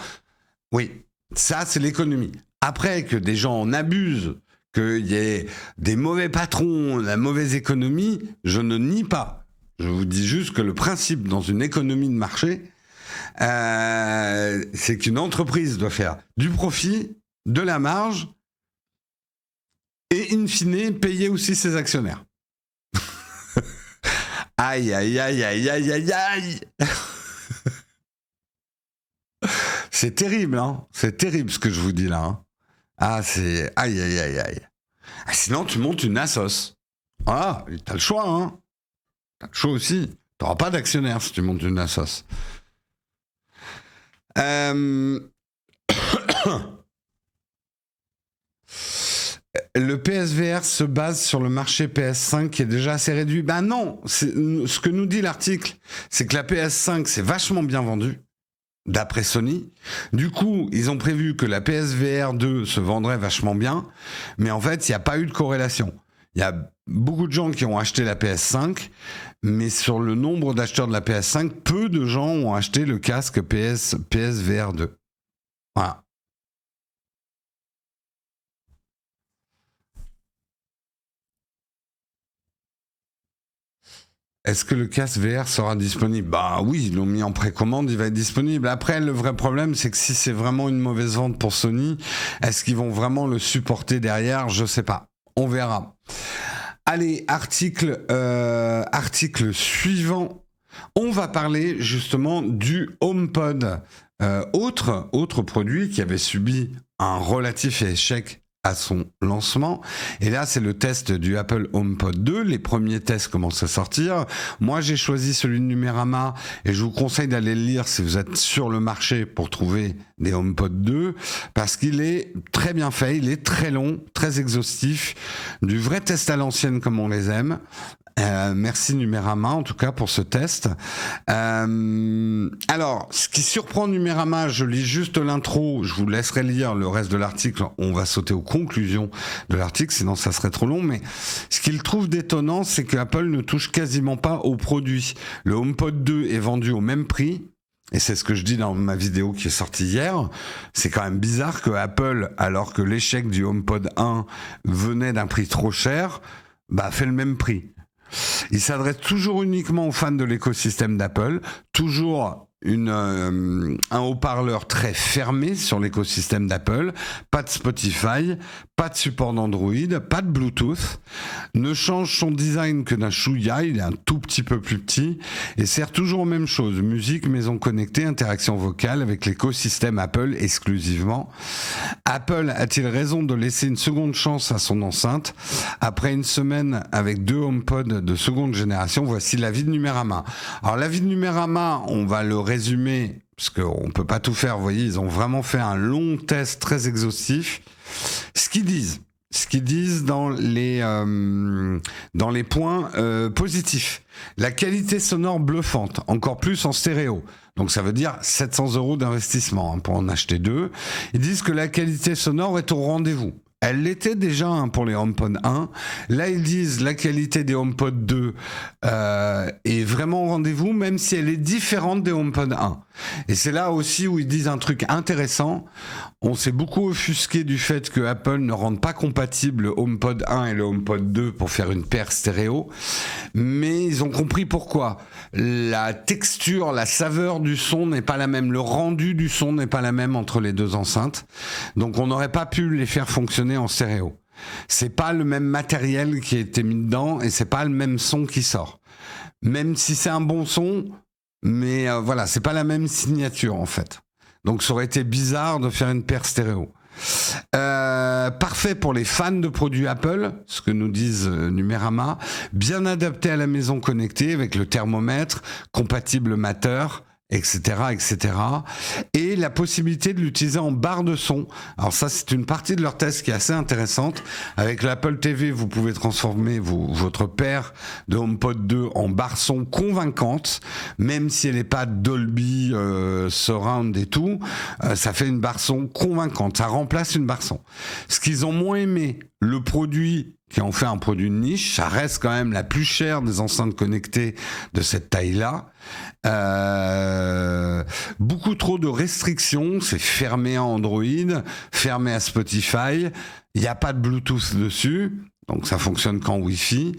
Oui, ça c'est l'économie. Après que des gens en abusent, qu'il y ait des mauvais patrons, la mauvaise économie, je ne nie pas. Je vous dis juste que le principe dans une économie de marché, c'est qu'une entreprise doit faire du profit, de la marge, et in fine, payer aussi ses actionnaires. Aïe, aïe, aïe, aïe, aïe, aïe, aïe. C'est terrible, hein. C'est terrible ce que je vous dis là. Hein. Ah, c'est... Aïe, aïe, aïe, aïe. Ah, sinon, tu montes une Asos. Ah, t'as le choix, hein. T'as le choix aussi. T'auras pas d'actionnaire si tu montes une Asos. Le PSVR se base sur le marché PS5 qui est déjà assez réduit. Ben non, ce que nous dit l'article, c'est que la PS5 c'est vachement bien vendue, d'après Sony. Du coup, ils ont prévu que la PSVR 2 se vendrait vachement bien, mais en fait, il n'y a pas eu de corrélation. Il y a beaucoup de gens qui ont acheté la PS5, mais sur le nombre d'acheteurs de la PS5, peu de gens ont acheté le casque PSVR 2. Voilà. Est-ce que le casque VR sera disponible? Bah oui, ils l'ont mis en précommande, il va être disponible. Après, le vrai problème, c'est que si c'est vraiment une mauvaise vente pour Sony, est-ce qu'ils vont vraiment le supporter derrière? Je sais pas. On verra. Allez, article suivant. On va parler justement du HomePod. Autre produit qui avait subi un relatif échec à son lancement. Et là, c'est le test du Apple HomePod 2. Les premiers tests commencent à sortir. Moi, j'ai choisi celui de Numérama et je vous conseille d'aller le lire si vous êtes sur le marché pour trouver des HomePod 2 parce qu'il est très bien fait, il est très long, très exhaustif, du vrai test à l'ancienne comme on les aime. Merci Numérama en tout cas pour ce test. Alors, ce qui surprend Numérama, je lis juste l'intro, je vous laisserai lire le reste de l'article, on va sauter aux conclusions de l'article, sinon ça serait trop long, mais ce qu'il trouve d'étonnant, c'est que Apple ne touche quasiment pas aux produits. Le HomePod 2 est vendu au même prix, et c'est ce que je dis dans ma vidéo qui est sortie hier, c'est quand même bizarre que Apple, alors que l'échec du HomePod 1 venait d'un prix trop cher, fait le même prix. Il s'adresse toujours uniquement aux fans de l'écosystème d'Apple, toujours un haut-parleur très fermé sur l'écosystème d'Apple, pas de Spotify, pas de support d'Android, pas de Bluetooth, ne change son design que d'un chouïa, il est un tout petit peu plus petit, et sert toujours aux mêmes choses, musique, maison connectée, interaction vocale avec l'écosystème Apple exclusivement. Apple a-t-il raison de laisser une seconde chance à son enceinte? Après une semaine avec 2 HomePod de seconde génération, voici l'avis de Numérama. Alors l'avis de Numérama, on va le résumer, parce qu'on ne peut pas tout faire, vous voyez, ils ont vraiment fait un long test très exhaustif. Ce qu'ils disent dans les points positifs. La qualité sonore bluffante, encore plus en stéréo. Donc ça veut dire 700 € d'investissement pour en acheter 2. Ils disent que la qualité sonore est au rendez-vous. Elle l'était déjà pour les HomePod 1. Là, ils disent la qualité des HomePod 2 est vraiment au rendez-vous, même si elle est différente des HomePod 1. Et c'est là aussi où ils disent un truc intéressant. On s'est beaucoup offusqué du fait que Apple ne rende pas compatible le HomePod 1 et le HomePod 2 pour faire une paire stéréo. Mais ils ont compris pourquoi. La texture, la saveur du son n'est pas la même. Le rendu du son n'est pas la même entre les deux enceintes. Donc on n'aurait pas pu les faire fonctionner en stéréo. C'est pas le même matériel qui a été mis dedans et c'est pas le même son qui sort. Même si c'est un bon son, mais voilà, c'est pas la même signature en fait. Donc ça aurait été bizarre de faire une paire stéréo. Parfait pour les fans de produits Apple, ce que nous disent Numérama, bien adapté à la maison connectée avec le thermomètre, compatible Matter, etc., etc. Et la possibilité de l'utiliser en barre de son. Alors ça, c'est une partie de leur test qui est assez intéressante. Avec l'Apple TV, vous pouvez transformer votre paire de HomePod 2 en barre son convaincante, même si elle n'est pas Dolby Surround et tout, ça fait une barre son convaincante. Ça remplace une barre son. Ce qu'ils ont moins aimé, le produit qui en fait un produit de niche, ça reste quand même la plus chère des enceintes connectées de cette taille-là. Beaucoup trop de restrictions, c'est fermé à Android, fermé à Spotify, il n'y a pas de Bluetooth dessus, donc ça fonctionne qu'en Wi-Fi.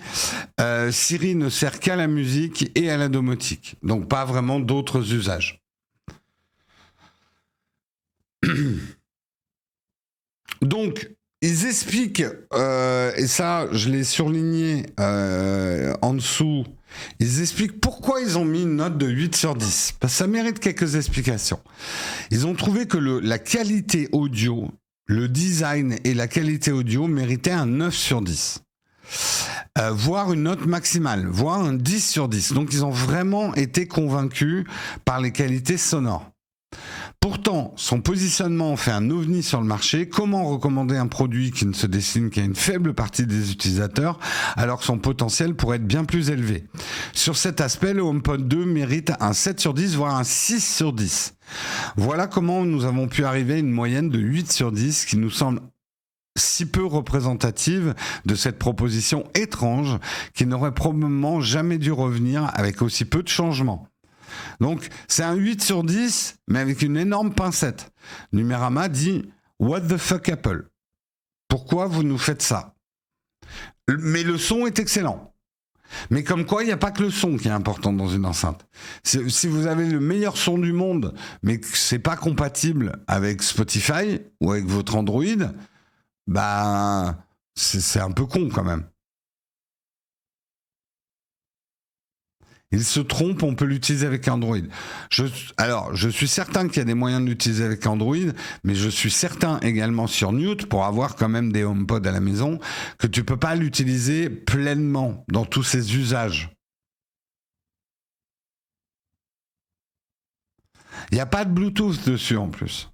Siri ne sert qu'à la musique et à la domotique, donc pas vraiment d'autres usages. Donc, ils expliquent, et ça je l'ai surligné en dessous, ils expliquent pourquoi ils ont mis une note de 8 sur 10. Parce que ça mérite quelques explications. Ils ont trouvé que la qualité audio Le design et la qualité audio méritaient un 9 sur 10. Voire une note maximale, voire un 10 sur 10. Donc ils ont vraiment été convaincus par les qualités sonores. Pourtant, son positionnement en fait un ovni sur le marché. Comment recommander un produit qui ne se destine qu'à une faible partie des utilisateurs alors que son potentiel pourrait être bien plus élevé? Sur cet aspect, le HomePod 2 mérite un 7 sur 10, voire un 6 sur 10. Voilà comment nous avons pu arriver à une moyenne de 8 sur 10 qui nous semble si peu représentative de cette proposition étrange qui n'aurait probablement jamais dû revenir avec aussi peu de changements. Donc, c'est un 8 sur 10, mais avec une énorme pincette. Numérama dit « What the fuck Apple? Pourquoi vous nous faites ça ?» Mais le son est excellent. Mais comme quoi, il n'y a pas que le son qui est important dans une enceinte. Si vous avez le meilleur son du monde, mais que c'est pas compatible avec Spotify ou avec votre Android, bah, c'est un peu con quand même. Il se trompe, on peut l'utiliser avec Android. Alors, je suis certain qu'il y a des moyens de l'utiliser avec Android, mais je suis certain également sur Newt, pour avoir quand même des HomePod à la maison, que tu peux pas l'utiliser pleinement dans tous ses usages. Il n'y a pas de Bluetooth dessus en plus.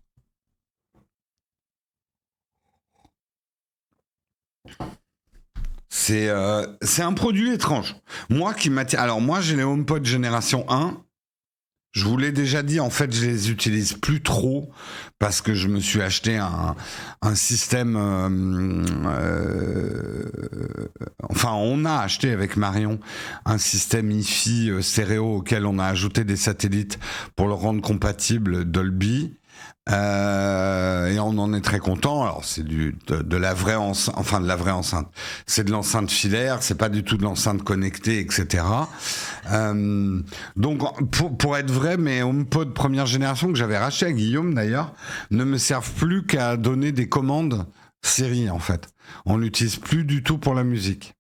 C'est un produit étrange. Moi qui m'attire. Alors moi j'ai les HomePod génération 1. Je vous l'ai déjà dit, en fait je les utilise plus trop parce que je me suis acheté un système. Enfin on a acheté avec Marion un système hi-fi stéréo auquel on a ajouté des satellites pour le rendre compatible Dolby. Et on en est très content. Alors c'est de la vraie enceinte, enfin de la vraie enceinte. C'est de l'enceinte filaire, c'est pas du tout de l'enceinte connectée, etc. Donc pour être vrai, mes HomePod première génération que j'avais racheté à Guillaume d'ailleurs ne me servent plus qu'à donner des commandes Siri en fait. On l'utilise plus du tout pour la musique.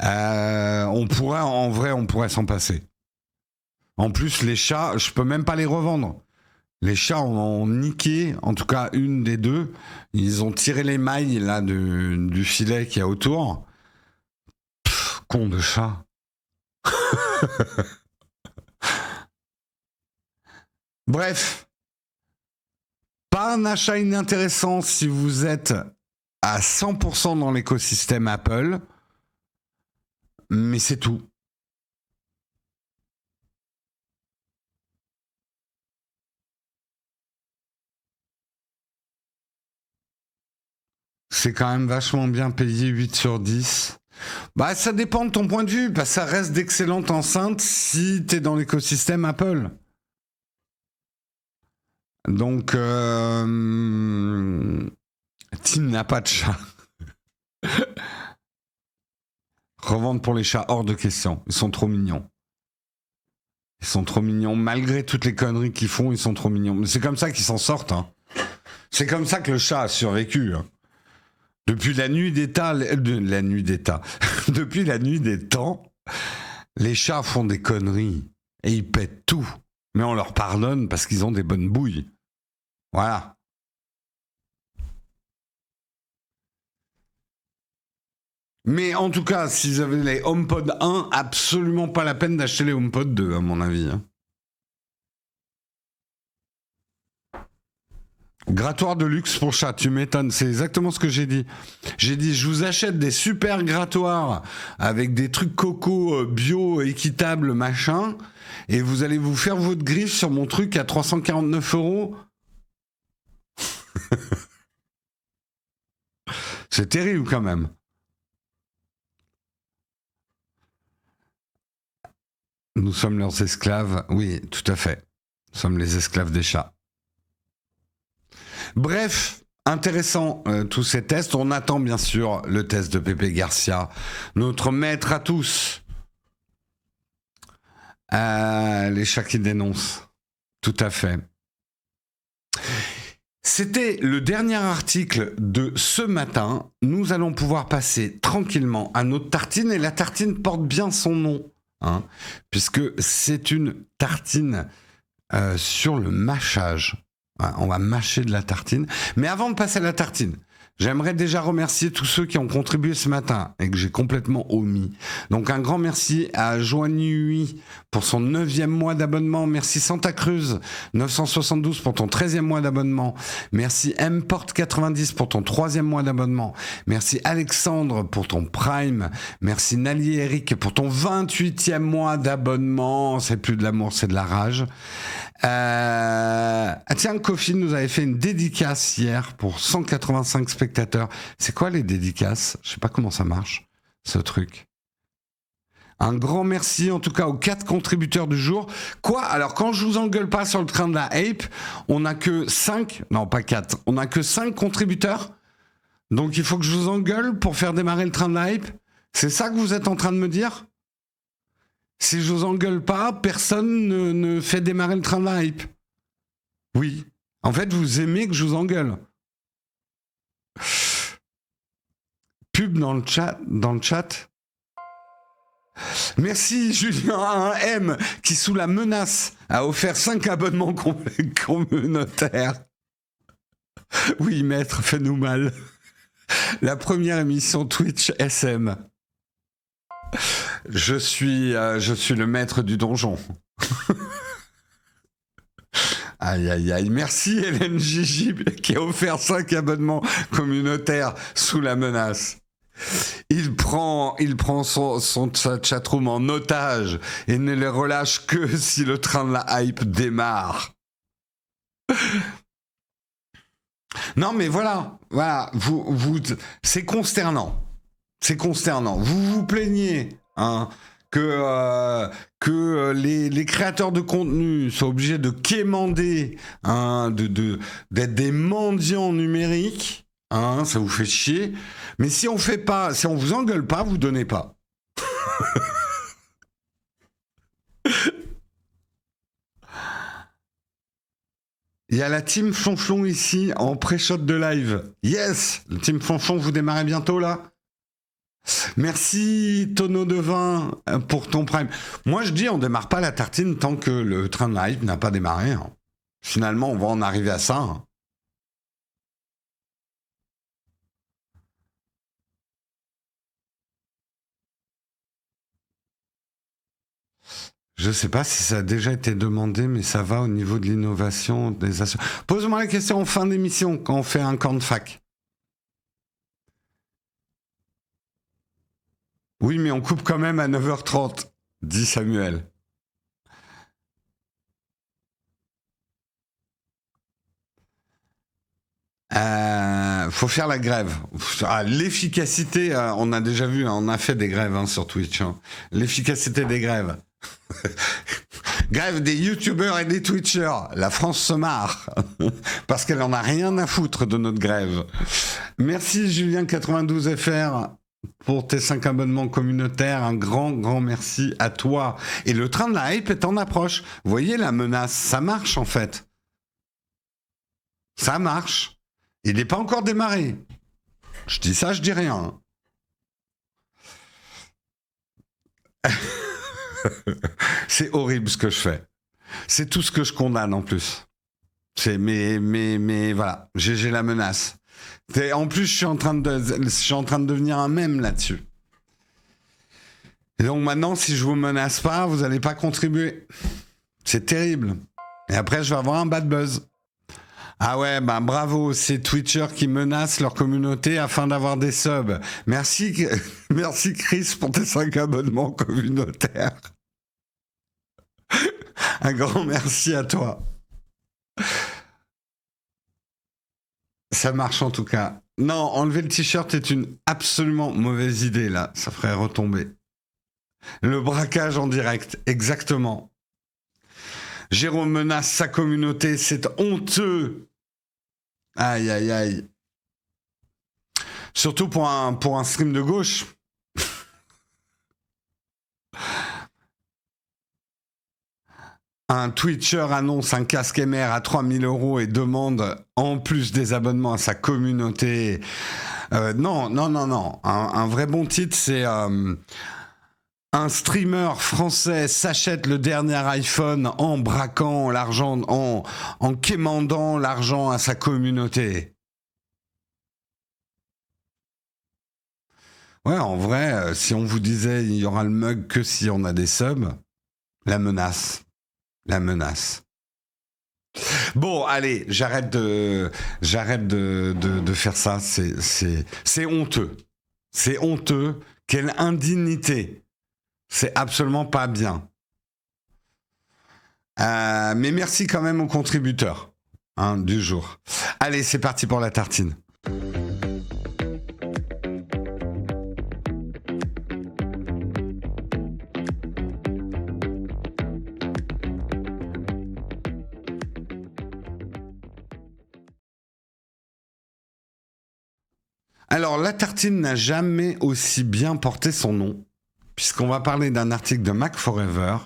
On pourrait s'en passer. En plus, les chats, je peux même pas les revendre. Les chats ont niqué, en tout cas une des deux. Ils ont tiré les mailles là du filet qu'il y a autour. Con de chat. Bref, pas un achat inintéressant si vous êtes à 100% dans l'écosystème Apple, mais c'est tout. C'est quand même vachement bien payé, 8 sur 10. Bah, ça dépend de ton point de vue, parce que ça reste d'excellentes enceintes si t'es dans l'écosystème Apple. Donc, Tim n'a pas de chat. Revendre pour les chats, hors de question. Ils sont trop mignons. Ils sont trop mignons. Malgré toutes les conneries qu'ils font, ils sont trop mignons. Mais c'est comme ça qu'ils s'en sortent. Hein. C'est comme ça que le chat a survécu. Hein. Depuis la nuit des temps, depuis la nuit des temps, les chats font des conneries et ils pètent tout. Mais on leur pardonne parce qu'ils ont des bonnes bouilles. Voilà. Mais en tout cas, si vous avez les HomePod 1, absolument pas la peine d'acheter les HomePod 2, à mon avis. Hein. Grattoir de luxe pour chat, tu m'étonnes, c'est exactement ce que j'ai dit. J'ai dit, je vous achète des super grattoirs avec des trucs coco bio, équitables, machin, et vous allez vous faire votre griffe sur mon truc à 349 €. C'est terrible quand même. Nous sommes leurs esclaves, oui, tout à fait. Nous sommes les esclaves des chats. Bref, intéressant tous ces tests. On attend bien sûr le test de Pépé Garcia, notre maître à tous. Les chats qui dénoncent. Tout à fait. C'était le dernier article de ce matin. Nous allons pouvoir passer tranquillement à notre tartine. Et la tartine porte bien son nom, hein, puisque c'est une tartine sur le mâchage. On va mâcher de la tartine. Mais avant de passer à la tartine, j'aimerais déjà remercier tous ceux qui ont contribué ce matin et que j'ai complètement omis. Donc un grand merci à Joanny pour son 9e mois d'abonnement. Merci Santa Cruz 972 pour ton 13e mois d'abonnement. Merci Mport90 pour ton 3e mois d'abonnement. Merci Alexandre pour ton Prime. Merci Nali Eric pour ton 28e mois d'abonnement. C'est plus de l'amour, c'est de la rage. Tiens, Kofi nous avait fait une dédicace hier pour 185 spectateurs. C'est quoi les dédicaces? Je sais pas comment ça marche, ce truc. Un grand merci en tout cas aux 4 contributeurs du jour. Quoi? Alors quand je vous engueule pas sur le train de la Hype, on a que 5, non pas 4, on a que 5 contributeurs. Donc il faut que je vous engueule pour faire démarrer le train de la Hype? C'est ça que vous êtes en train de me dire? Si je vous engueule pas, personne ne fait démarrer le train de la Hype. Oui. En fait, vous aimez que je vous engueule. Pub dans le chat. Merci Julien 1M qui, sous la menace, a offert 5 abonnements communautaires. Oui, maître, fais-nous mal. La première émission Twitch SM. Je suis le maître du donjon. Aïe, aïe, aïe. Merci Hélène Gigi qui a offert 5 abonnements communautaires sous la menace. Il prend sa chatroom en otage et ne les relâche que si le train de la hype démarre. Non mais voilà, c'est consternant. C'est consternant. Vous vous plaignez que les créateurs de contenu soient obligés de quémander, d'être des mendiants numériques. Ça vous fait chier. Mais si on vous engueule pas, vous donnez pas. Il y a la team Flonflon ici en pré-shot de live. Yes, le team Flonflon, vous démarrez bientôt là. Merci Tonneau de vin pour ton prime. Moi je dis on démarre pas la tartine tant que le train de la hype n'a pas démarré. Finalement on va en arriver à ça. Je sais pas si ça a déjà été demandé, mais ça va au niveau de l'innovation des assurances. Pose-moi la question en fin d'émission quand on fait un camp de fac. Oui, mais on coupe quand même à 9h30, dit Samuel. Faut faire la grève. L'efficacité, on a déjà vu, on a fait des grèves sur Twitch. L'efficacité des grèves. Grève des youtubeurs et des twitchers. La France se marre parce qu'elle en a rien à foutre de notre grève. Merci Julien92FR pour tes 5 abonnements communautaires. Un grand merci à toi. Et le train de la hype est en approche. Vous voyez la menace, ça marche en fait. Ça marche. Il n'est pas encore démarré. Je dis ça, je dis rien. C'est horrible ce que je fais. C'est tout ce que je condamne en plus. Mais voilà, j'ai la menace. En plus, je suis en train de devenir un mème là-dessus. Et donc maintenant, si je vous menace pas, vous n'allez pas contribuer. C'est terrible. Et après, je vais avoir un bad buzz. Ah ouais, bravo, ces Twitchers qui menacent leur communauté afin d'avoir des subs. Merci Chris pour tes 5 abonnements communautaires. Un grand merci à toi. Ça marche en tout cas. Non, enlever le t-shirt est une absolument mauvaise idée là, ça ferait retomber. Le braquage en direct, exactement. Jérôme menace sa communauté, c'est honteux. Aïe, aïe, aïe. Surtout pour un stream de gauche. Un Twitcher annonce un casque MR à 3000 € et demande en plus des abonnements à sa communauté. Non. Un vrai bon titre, c'est un streamer français s'achète le dernier iPhone en braquant l'argent, en quémandant l'argent à sa communauté. Ouais, en vrai, si on vous disait il y aura le mug que si on a des subs, la menace. La menace. Bon, allez, j'arrête de faire ça. C'est honteux. C'est honteux. Quelle indignité. C'est absolument pas bien. Mais merci quand même aux contributeurs du jour. Allez, c'est parti pour la tartine. Alors, la tartine n'a jamais aussi bien porté son nom, puisqu'on va parler d'un article de Mac Forever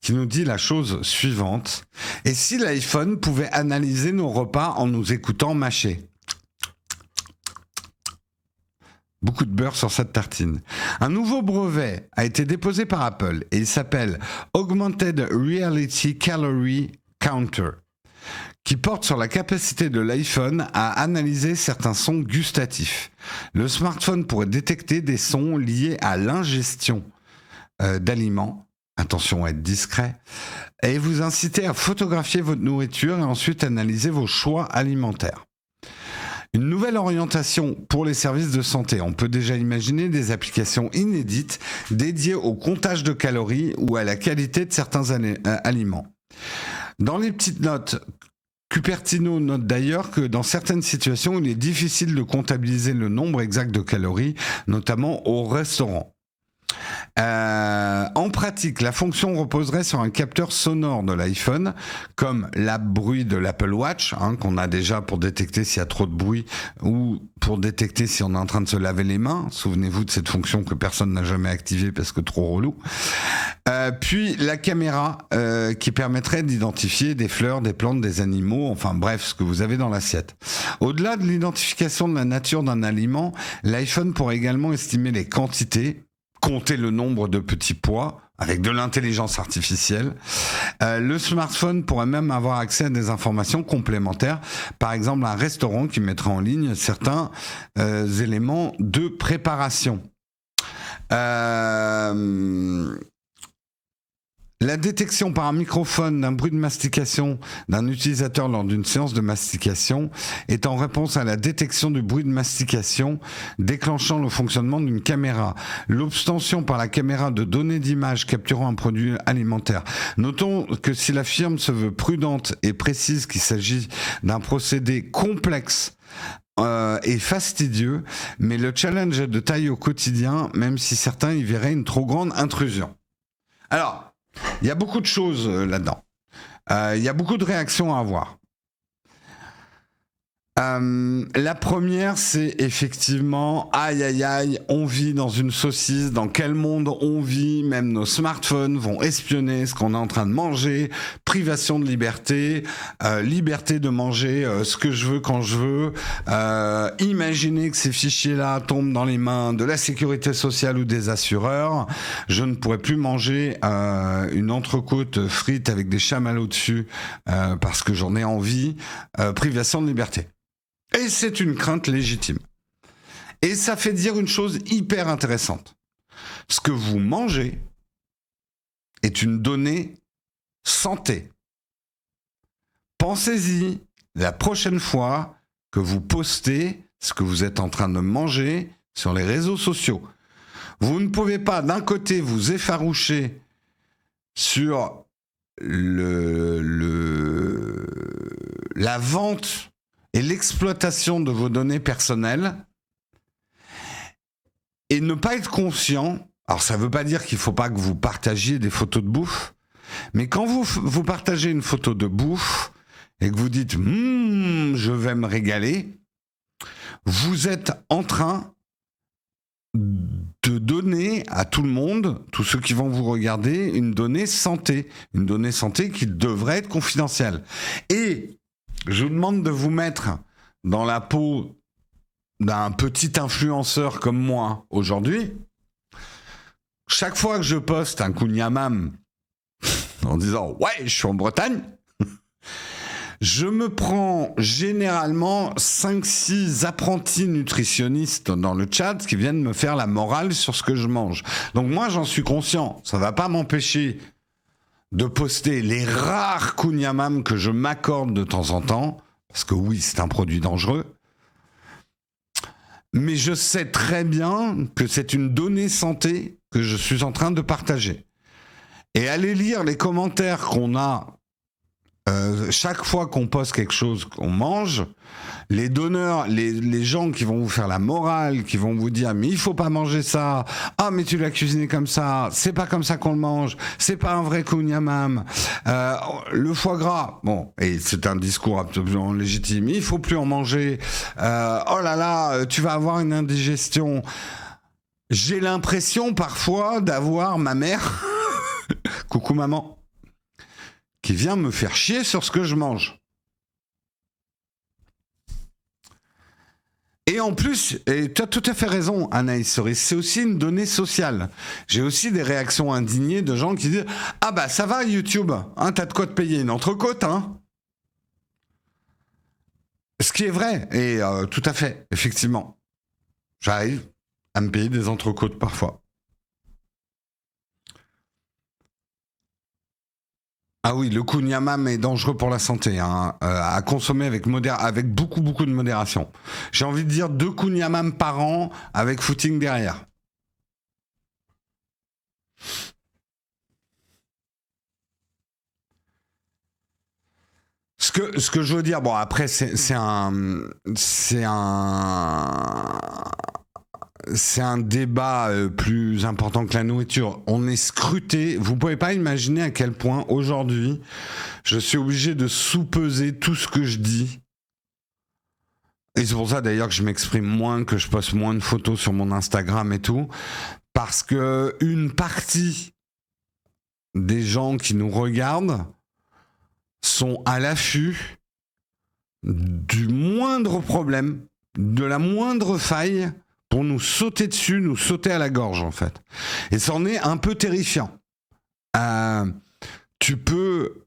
qui nous dit la chose suivante. Et si l'iPhone pouvait analyser nos repas en nous écoutant mâcher? Beaucoup de beurre sur cette tartine. Un nouveau brevet a été déposé par Apple et il s'appelle Augmented Reality Calorie Counter, qui porte sur la capacité de l'iPhone à analyser certains sons gustatifs. Le smartphone pourrait détecter des sons liés à l'ingestion d'aliments, attention à être discret, et vous inciter à photographier votre nourriture et ensuite analyser vos choix alimentaires. Une nouvelle orientation pour les services de santé. On peut déjà imaginer des applications inédites dédiées au comptage de calories ou à la qualité de certains aliments. Dans les petites notes, Cupertino note d'ailleurs que dans certaines situations, il est difficile de comptabiliser le nombre exact de calories, notamment au restaurant. En pratique, la fonction reposerait sur un capteur sonore de l'iPhone, comme l'app bruit de l'Apple Watch, qu'on a déjà pour détecter s'il y a trop de bruit ou pour détecter si on est en train de se laver les mains. Souvenez-vous de cette fonction que personne n'a jamais activée parce que trop relou. Puis la caméra qui permettrait d'identifier des fleurs, des plantes, des animaux, enfin bref, ce que vous avez dans l'assiette. Au-delà de l'identification de la nature d'un aliment, l'iPhone pourrait également estimer les quantités, compter le nombre de petits pois avec de l'intelligence artificielle. Le smartphone pourrait même avoir accès à des informations complémentaires, par exemple un restaurant qui mettrait en ligne certains éléments de préparation. La détection par un microphone d'un bruit de mastication d'un utilisateur lors d'une séance de mastication est en réponse à la détection du bruit de mastication déclenchant le fonctionnement d'une caméra. L'obtention par la caméra de données d'images capturant un produit alimentaire. Notons que si la firme se veut prudente et précise qu'il s'agit d'un procédé complexe et fastidieux, mais le challenge est de taille au quotidien, même si certains y verraient une trop grande intrusion. Alors, il y a beaucoup de choses là-dedans. Il y a beaucoup de réactions à avoir. La première, c'est effectivement, aïe aïe aïe, on vit dans une saucisse, dans quel monde on vit, même nos smartphones vont espionner ce qu'on est en train de manger, privation de liberté, liberté de manger ce que je veux quand je veux, imaginez que ces fichiers-là tombent dans les mains de la sécurité sociale ou des assureurs, je ne pourrais plus manger une entrecôte frite avec des chamallows dessus parce que j'en ai envie, privation de liberté. Et c'est une crainte légitime. Et ça fait dire une chose hyper intéressante. Ce que vous mangez est une donnée santé. Pensez-y la prochaine fois que vous postez ce que vous êtes en train de manger sur les réseaux sociaux. Vous ne pouvez pas d'un côté vous effaroucher sur la vente et l'exploitation de vos données personnelles et ne pas être conscient. Alors ça ne veut pas dire qu'il ne faut pas que vous partagiez des photos de bouffe, mais quand vous partagez une photo de bouffe et que vous dites je vais me régaler, vous êtes en train de donner à tout le monde, tous ceux qui vont vous regarder, une donnée santé qui devrait être confidentielle. Et je vous demande de vous mettre dans la peau d'un petit influenceur comme moi aujourd'hui. chaque fois que je poste un kunyamam en disant « Ouais, je suis en Bretagne », je me prends généralement 5-6 apprentis nutritionnistes dans le chat qui viennent me faire la morale sur ce que je mange. Donc moi, j'en suis conscient. Ça va pas m'empêcher de poster les rares kunyamam que je m'accorde de temps en temps, parce que oui, c'est un produit dangereux. Mais je sais très bien que c'est une donnée santé que je suis en train de partager. Et aller lire les commentaires qu'on a chaque fois qu'on poste quelque chose qu'on mange, les donneurs, les gens qui vont vous faire la morale, qui vont vous dire mais il faut pas manger ça, ah mais tu l'as cuisiné comme ça, c'est pas comme ça qu'on le mange, c'est pas un vrai kunyamam, le foie gras, bon, et c'est un discours absolument légitime, il faut plus en manger, oh là là, tu vas avoir une indigestion. J'ai l'impression parfois d'avoir ma mère, coucou maman, qui vient me faire chier sur ce que je mange. Et en plus, et tu as tout à fait raison, Anaïs Cerise, c'est aussi une donnée sociale. J'ai aussi des réactions indignées de gens qui disent « Ah bah ça va YouTube, hein, t'as de quoi te payer une entrecôte, hein ?» Ce qui est vrai, et tout à fait, effectivement. J'arrive à me payer des entrecôtes parfois. Ah oui, le kunyamam est dangereux pour la santé, hein, à consommer avec beaucoup de modération. J'ai envie de dire 2 kunyamam par an avec footing derrière. Ce que je veux dire, bon après c'est un débat plus important que la nourriture. On est scruté. Vous pouvez pas imaginer à quel point aujourd'hui je suis obligé de sous-peser tout ce que je dis. Et c'est pour ça d'ailleurs que je m'exprime moins, que je poste moins de photos sur mon Instagram et tout, parce que une partie des gens qui nous regardent sont à l'affût du moindre problème, de la moindre faille, pour nous sauter dessus, nous sauter à la gorge, en fait. Et c'en est un peu terrifiant. Tu peux...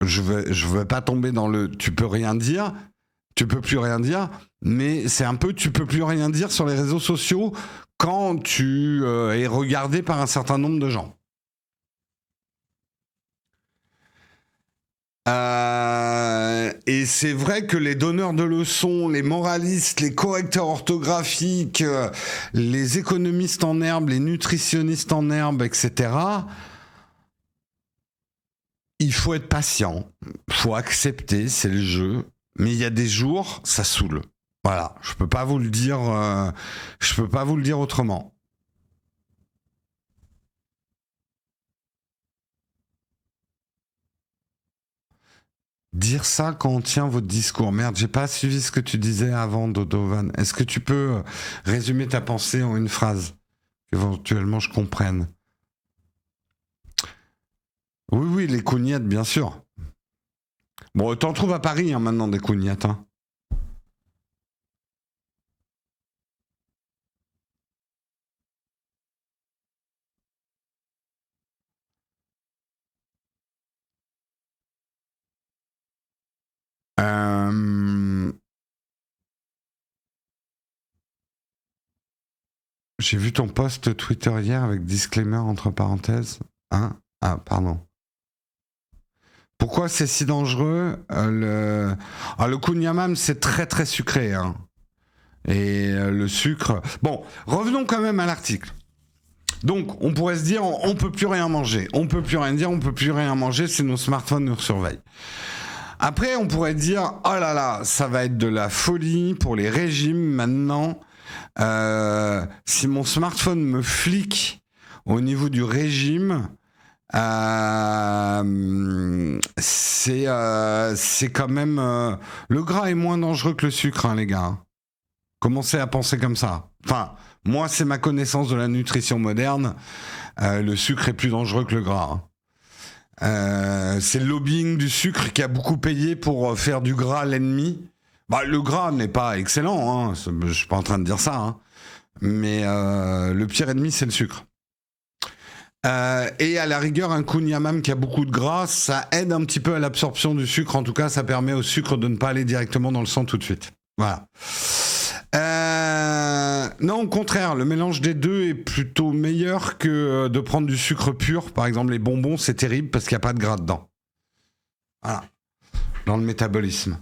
Je vais pas tomber dans le... Tu peux rien dire, tu peux plus rien dire, mais c'est un peu... Tu peux plus rien dire sur les réseaux sociaux quand tu es regardé par un certain nombre de gens. Et c'est vrai que les donneurs de leçons, les moralistes, les correcteurs orthographiques, les économistes en herbe, les nutritionnistes en herbe, etc., il faut être patient, il faut accepter, c'est le jeu, mais il y a des jours, ça saoule. Voilà, je peux pas vous le dire autrement. Dire ça quand on tient votre discours. Merde, j'ai pas suivi ce que tu disais avant, Dodovan. Est-ce que tu peux résumer ta pensée en une phrase, qu'éventuellement je comprenne? Oui, les cougnettes, bien sûr. Bon, t'en trouves à Paris hein, maintenant des cougnettes. Hein. J'ai vu ton post Twitter hier avec disclaimer entre parenthèses. Hein? Ah, pardon. Pourquoi c'est si dangereux le kunyamam, c'est très très sucré. Hein. Et le sucre... Bon, revenons quand même à l'article. Donc, on pourrait se dire, on peut plus rien manger. On peut plus rien dire, on peut plus rien manger si nos smartphones nous surveillent. Après, on pourrait dire, oh là là, ça va être de la folie pour les régimes maintenant. Si mon smartphone me flique au niveau du régime, c'est quand même... le gras est moins dangereux que le sucre, hein, les gars. Commencez à penser comme ça. Enfin, moi, c'est ma connaissance de la nutrition moderne. Le sucre est plus dangereux que le gras. C'est le lobbying du sucre qui a beaucoup payé pour faire du gras l'ennemi. Bah, le gras n'est pas excellent, hein. Je suis pas en train de dire ça. Hein. Mais le pire ennemi, c'est le sucre. Et à la rigueur, un kouign-amann qui a beaucoup de gras, ça aide un petit peu à l'absorption du sucre. En tout cas, ça permet au sucre de ne pas aller directement dans le sang tout de suite. Voilà. Non, au contraire, le mélange des deux est plutôt meilleur que de prendre du sucre pur. Par exemple, les bonbons, c'est terrible parce qu'il n'y a pas de gras dedans. Voilà. Dans le métabolisme.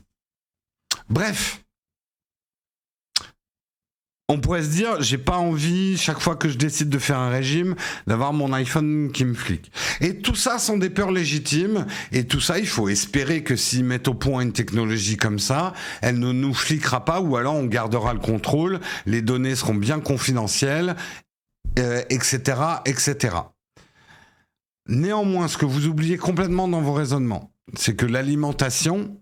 Bref. On pourrait se dire, j'ai pas envie, chaque fois que je décide de faire un régime, d'avoir mon iPhone qui me flique. Et tout ça sont des peurs légitimes, et tout ça, il faut espérer que s'ils mettent au point une technologie comme ça, elle ne nous fliquera pas, ou alors on gardera le contrôle, les données seront bien confidentielles, etc., etc. Néanmoins, ce que vous oubliez complètement dans vos raisonnements, c'est que l'alimentation,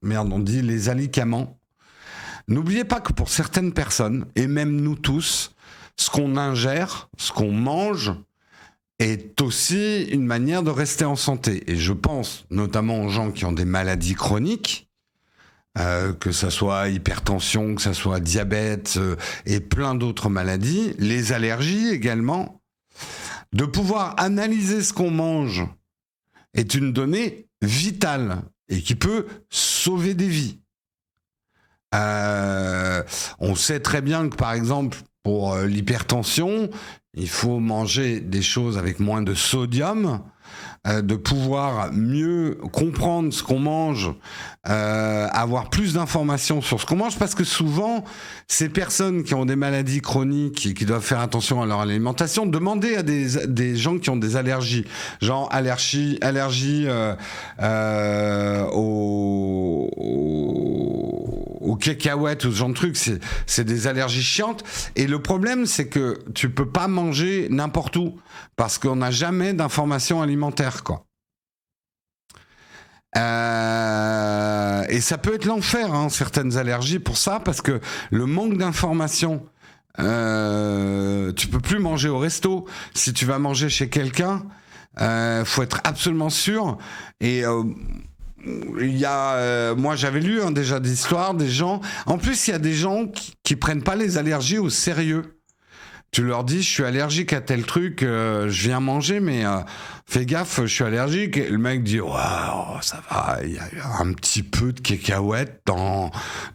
merde, on dit les alicaments. N'oubliez pas que pour certaines personnes, et même nous tous, ce qu'on ingère, ce qu'on mange, est aussi une manière de rester en santé. Et je pense notamment aux gens qui ont des maladies chroniques, que ça soit hypertension, que ça soit diabète et plein d'autres maladies, les allergies également. De pouvoir analyser ce qu'on mange est une donnée vitale et qui peut sauver des vies. On sait très bien que par exemple pour l'hypertension, il faut manger des choses avec moins de sodium, de pouvoir mieux comprendre ce qu'on mange, avoir plus d'informations sur ce qu'on mange, parce que souvent ces personnes qui ont des maladies chroniques et qui doivent faire attention à leur alimentation, demandez à des gens qui ont des allergies, genre allergie aux cacahuètes ou ce genre de trucs, c'est des allergies chiantes. Et le problème, c'est que tu peux pas manger n'importe où parce qu'on n'a jamais d'informations alimentaires, quoi. Et ça peut être l'enfer, hein, certaines allergies pour ça, parce que le manque d'informations, tu peux plus manger au resto. Si tu vas manger chez quelqu'un, faut être absolument sûr. Et il y a, moi j'avais lu déjà des histoires des gens. En plus, il y a des gens qui prennent pas les allergies au sérieux. Tu leur dis, je suis allergique à tel truc, je viens manger, mais fais gaffe, je suis allergique. Et le mec dit, ouais, ça va, il y a un petit peu de cacahuètes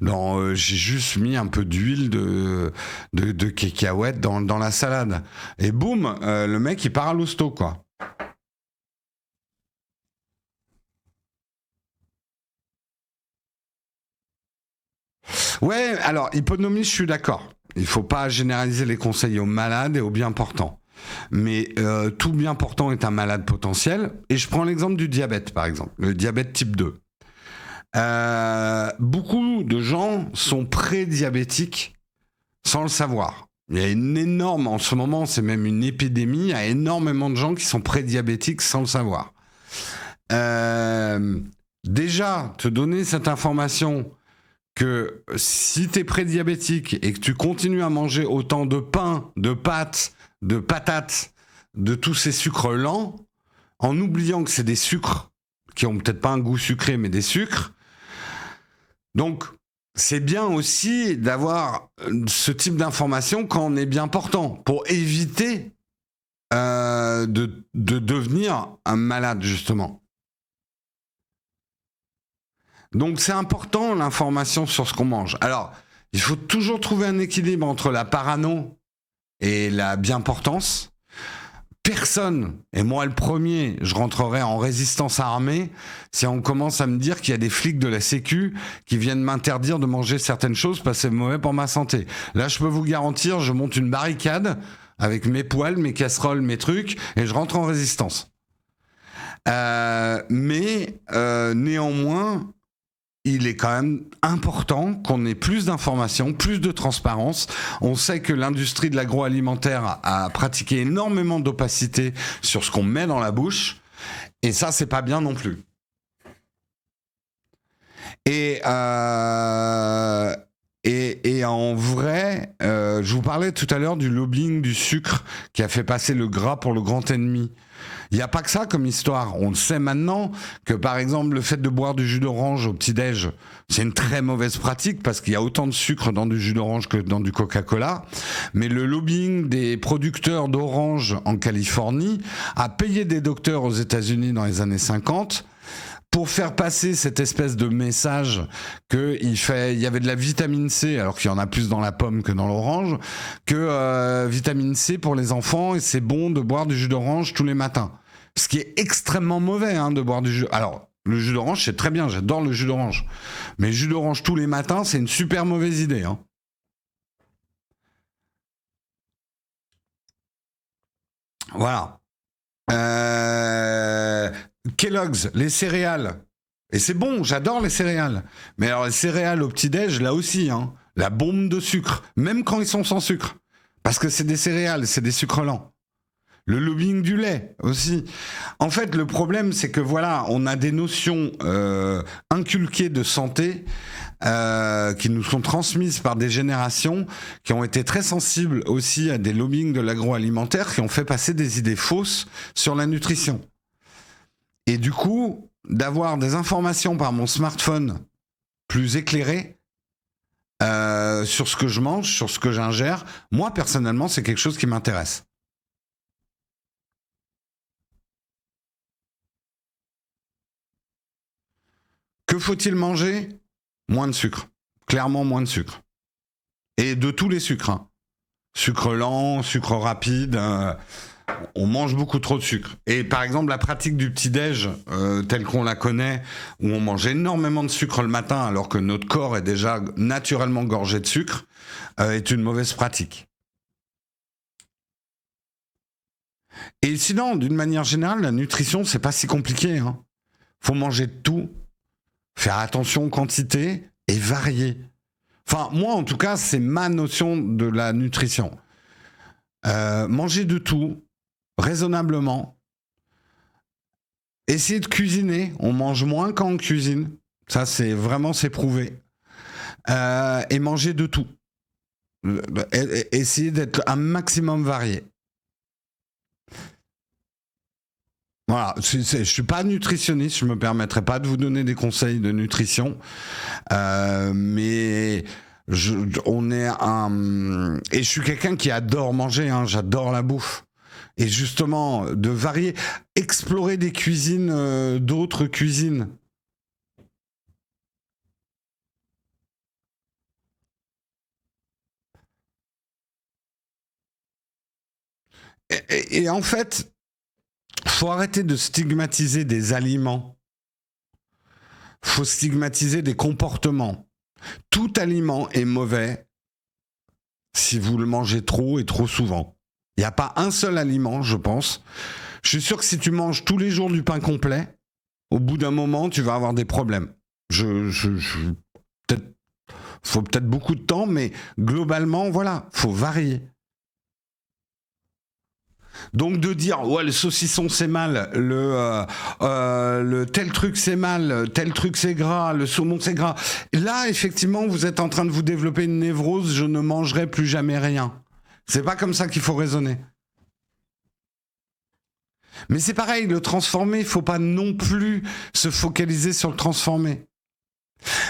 j'ai juste mis un peu d'huile de cacahuètes dans la salade. Et boum, le mec il part à l'hosto, quoi. Ouais, alors, hyponomie, je suis d'accord. Il ne faut pas généraliser les conseils aux malades et aux bien portants. Mais tout bien portant est un malade potentiel. Et je prends l'exemple du diabète, par exemple, le diabète type 2. Beaucoup de gens sont prédiabétiques sans le savoir. Il y a une énorme, en ce moment, c'est même une épidémie, il y a énormément de gens qui sont prédiabétiques sans le savoir. Déjà, te donner cette information que si tu es prédiabétique et que tu continues à manger autant de pain, de pâtes, de patates, de tous ces sucres lents, en oubliant que c'est des sucres qui ont peut-être pas un goût sucré, mais des sucres. Donc, c'est bien aussi d'avoir ce type d'information quand on est bien portant, pour éviter de devenir un malade, justement. Donc c'est important l'information sur ce qu'on mange. Alors, il faut toujours trouver un équilibre entre la parano et la bien-portance. Personne, et moi le premier, je rentrerai en résistance armée si on commence à me dire qu'il y a des flics de la Sécu qui viennent m'interdire de manger certaines choses parce que c'est mauvais pour ma santé. Là, je peux vous garantir, je monte une barricade avec mes poêles, mes casseroles, mes trucs, et je rentre en résistance. Mais néanmoins, il est quand même important qu'on ait plus d'informations, plus de transparence. On sait que l'industrie de l'agroalimentaire a pratiqué énormément d'opacité sur ce qu'on met dans la bouche. Et ça, c'est pas bien non plus. Et Et en vrai, je vous parlais tout à l'heure du lobbying du sucre qui a fait passer le gras pour le grand ennemi. Il n'y a pas que ça comme histoire. On le sait maintenant que, par exemple, le fait de boire du jus d'orange au petit-déj, c'est une très mauvaise pratique parce qu'il y a autant de sucre dans du jus d'orange que dans du Coca-Cola. Mais le lobbying des producteurs d'orange en Californie a payé des docteurs aux États-Unis dans les années 50 pour faire passer cette espèce de message qu'il y avait de la vitamine C, alors qu'il y en a plus dans la pomme que dans l'orange, que vitamine C pour les enfants, et c'est bon de boire du jus d'orange tous les matins. Ce qui est extrêmement mauvais de boire du jus. Alors, le jus d'orange, c'est très bien, j'adore le jus d'orange. Mais le jus d'orange tous les matins, c'est une super mauvaise idée. Voilà. Kellogg's, les céréales. Et c'est bon, j'adore les céréales. Mais alors les céréales au petit-déj, là aussi, la bombe de sucre, même quand ils sont sans sucre. Parce que c'est des céréales, c'est des sucres lents. Le lobbying du lait aussi. En fait, le problème, c'est que voilà, on a des notions inculquées de santé qui nous sont transmises par des générations qui ont été très sensibles aussi à des lobbyings de l'agroalimentaire qui ont fait passer des idées fausses sur la nutrition. Et du coup, d'avoir des informations par mon smartphone plus éclairées sur ce que je mange, sur ce que j'ingère, moi, personnellement, c'est quelque chose qui m'intéresse. Que faut-il manger ? Moins de sucre. Clairement, moins de sucre. Et de tous les sucres. Sucre lent, sucre rapide... on mange beaucoup trop de sucre. Et par exemple, la pratique du petit-déj, telle qu'on la connaît, où on mange énormément de sucre le matin alors que notre corps est déjà naturellement gorgé de sucre, est une mauvaise pratique. Et sinon, d'une manière générale, la nutrition, c'est pas si compliqué. Faut manger de tout, faire attention aux quantités et varier. Enfin, moi, en tout cas, c'est ma notion de la nutrition. Manger de tout, raisonnablement. Essayer de cuisiner. On mange moins quand on cuisine. Ça, c'est prouvé. Et manger de tout. Essayer d'être un maximum varié. Voilà, je suis pas nutritionniste, je me permettrai pas de vous donner des conseils de nutrition, mais on est et je suis quelqu'un qui adore manger, j'adore la bouffe. Et justement, de varier, explorer des cuisines, d'autres cuisines. Et en fait, faut arrêter de stigmatiser des aliments. Faut stigmatiser des comportements. Tout aliment est mauvais si vous le mangez trop et trop souvent. Il n'y a pas un seul aliment, je pense. Je suis sûr que si tu manges tous les jours du pain complet, au bout d'un moment, tu vas avoir des problèmes. Faut peut-être beaucoup de temps, mais globalement, voilà, faut varier. Donc de dire ouais le saucisson c'est mal, le tel truc c'est mal, tel truc c'est gras, le saumon c'est gras. Là effectivement vous êtes en train de vous développer une névrose, je ne mangerai plus jamais rien. C'est pas comme ça qu'il faut raisonner. Mais c'est pareil, le transformé, il faut pas non plus se focaliser sur le transformé.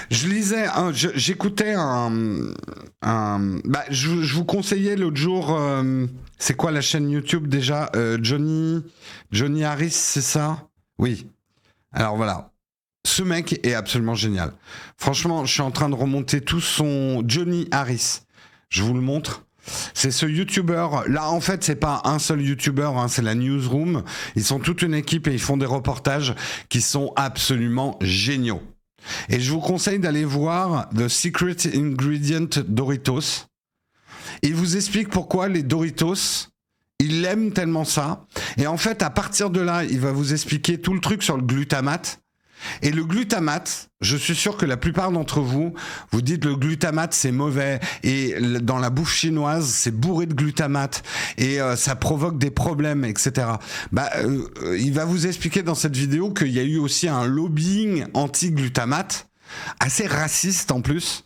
Je lisais, j'écoutais je vous conseillais l'autre jour, c'est quoi la chaîne YouTube déjà, Johnny Harris, c'est ça ? Oui. Alors voilà, ce mec est absolument génial. Franchement, je suis en train de remonter tout son Johnny Harris. Je vous le montre. C'est ce YouTuber. Là, en fait, c'est pas un seul YouTuber, c'est la Newsroom. Ils sont toute une équipe et ils font des reportages qui sont absolument géniaux. Et je vous conseille d'aller voir The Secret Ingredient Doritos. Il vous explique pourquoi les Doritos, il aime tellement ça. Et en fait, à partir de là, il va vous expliquer tout le truc sur le glutamate. Et le glutamate, je suis sûr que la plupart d'entre vous, vous dites le glutamate c'est mauvais et dans la bouffe chinoise c'est bourré de glutamate et ça provoque des problèmes, etc. Il va vous expliquer dans cette vidéo qu'il y a eu aussi un lobbying anti-glutamate, assez raciste en plus,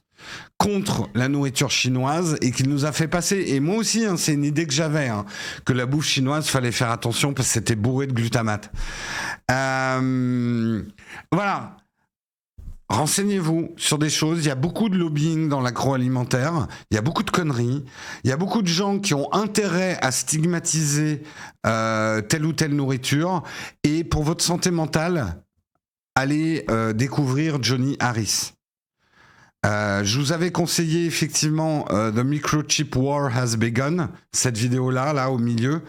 contre la nourriture chinoise et qui nous a fait passer, et moi aussi, hein, c'est une idée que j'avais, hein, que la bouffe chinoise, fallait faire attention parce que c'était bourré de glutamate. Voilà. Renseignez-vous sur des choses. Il y a beaucoup de lobbying dans l'agroalimentaire. Il y a beaucoup de conneries. Il y a beaucoup de gens qui ont intérêt à stigmatiser telle ou telle nourriture. Et pour votre santé mentale, allez découvrir Johnny Harris. Je vous avais conseillé effectivement The Microchip War Has Begun, cette vidéo-là, là au milieu,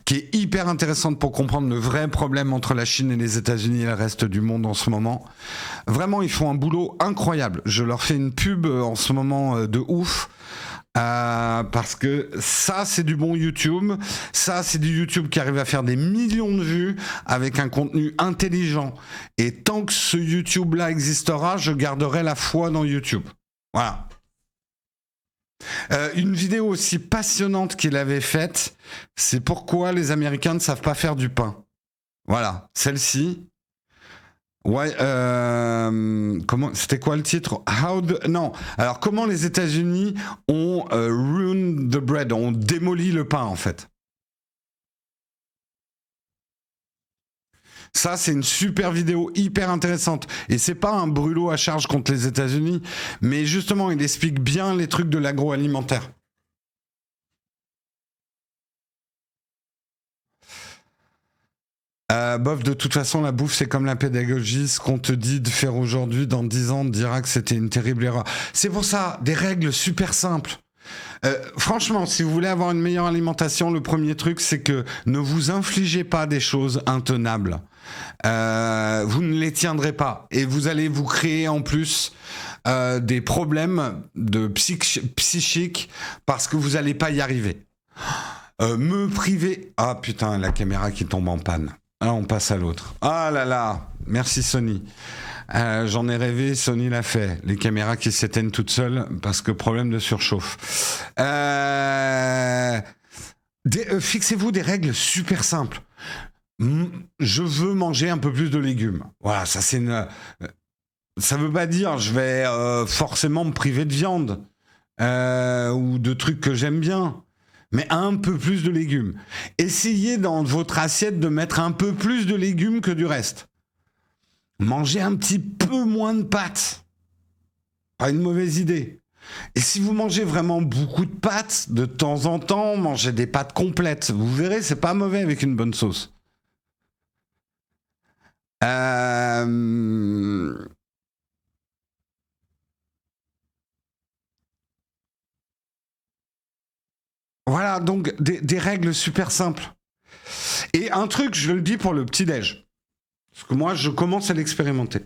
qui est hyper intéressante pour comprendre le vrai problème entre la Chine et les États-Unis et le reste du monde en ce moment. Vraiment, ils font un boulot incroyable. Je leur fais une pub en ce moment de ouf. Parce que ça, c'est du bon YouTube. Ça, c'est du YouTube qui arrive à faire des millions de vues avec un contenu intelligent. Et tant que ce YouTube-là existera, je garderai la foi dans YouTube. Voilà. Une vidéo aussi passionnante qu'il avait faite, c'est pourquoi les Américains ne savent pas faire du pain. Voilà, celle-ci. Ouais, comment, c'était quoi le titre? Non, alors comment les États-Unis ont ruined the bread, ont démoli le pain en fait. Ça, c'est une super vidéo hyper intéressante. Et c'est pas un brûlot à charge contre les États-Unis, mais justement, il explique bien les trucs de l'agroalimentaire. Bof, de toute façon, la bouffe, c'est comme la pédagogie. Ce qu'on te dit de faire aujourd'hui, dans 10 ans, on te dira que c'était une terrible erreur. C'est pour ça, des règles super simples. Franchement, si vous voulez avoir une meilleure alimentation, le premier truc, c'est que ne vous infligez pas des choses intenables. Vous ne les tiendrez pas. Et vous allez vous créer en plus des problèmes de psychiques parce que vous n'allez pas y arriver. Me priver... Ah putain, la caméra qui tombe en panne. Ah, on passe à l'autre. Ah là là, merci Sony. J'en ai rêvé, Sony l'a fait. Les caméras qui s'éteignent toutes seules parce que problème de surchauffe. Fixez-vous des règles super simples. Je veux manger un peu plus de légumes. Voilà, ça c'est une... Ça veut pas dire je vais forcément me priver de viande ou de trucs que j'aime bien. Mais un peu plus de légumes. Essayez dans votre assiette de mettre un peu plus de légumes que du reste. Mangez un petit peu moins de pâtes. Pas une mauvaise idée. Et si vous mangez vraiment beaucoup de pâtes, de temps en temps, mangez des pâtes complètes. Vous verrez, c'est pas mauvais avec une bonne sauce. Voilà, donc des règles super simples. Et un truc, je le dis pour le petit-déj. Parce que moi, je commence à l'expérimenter.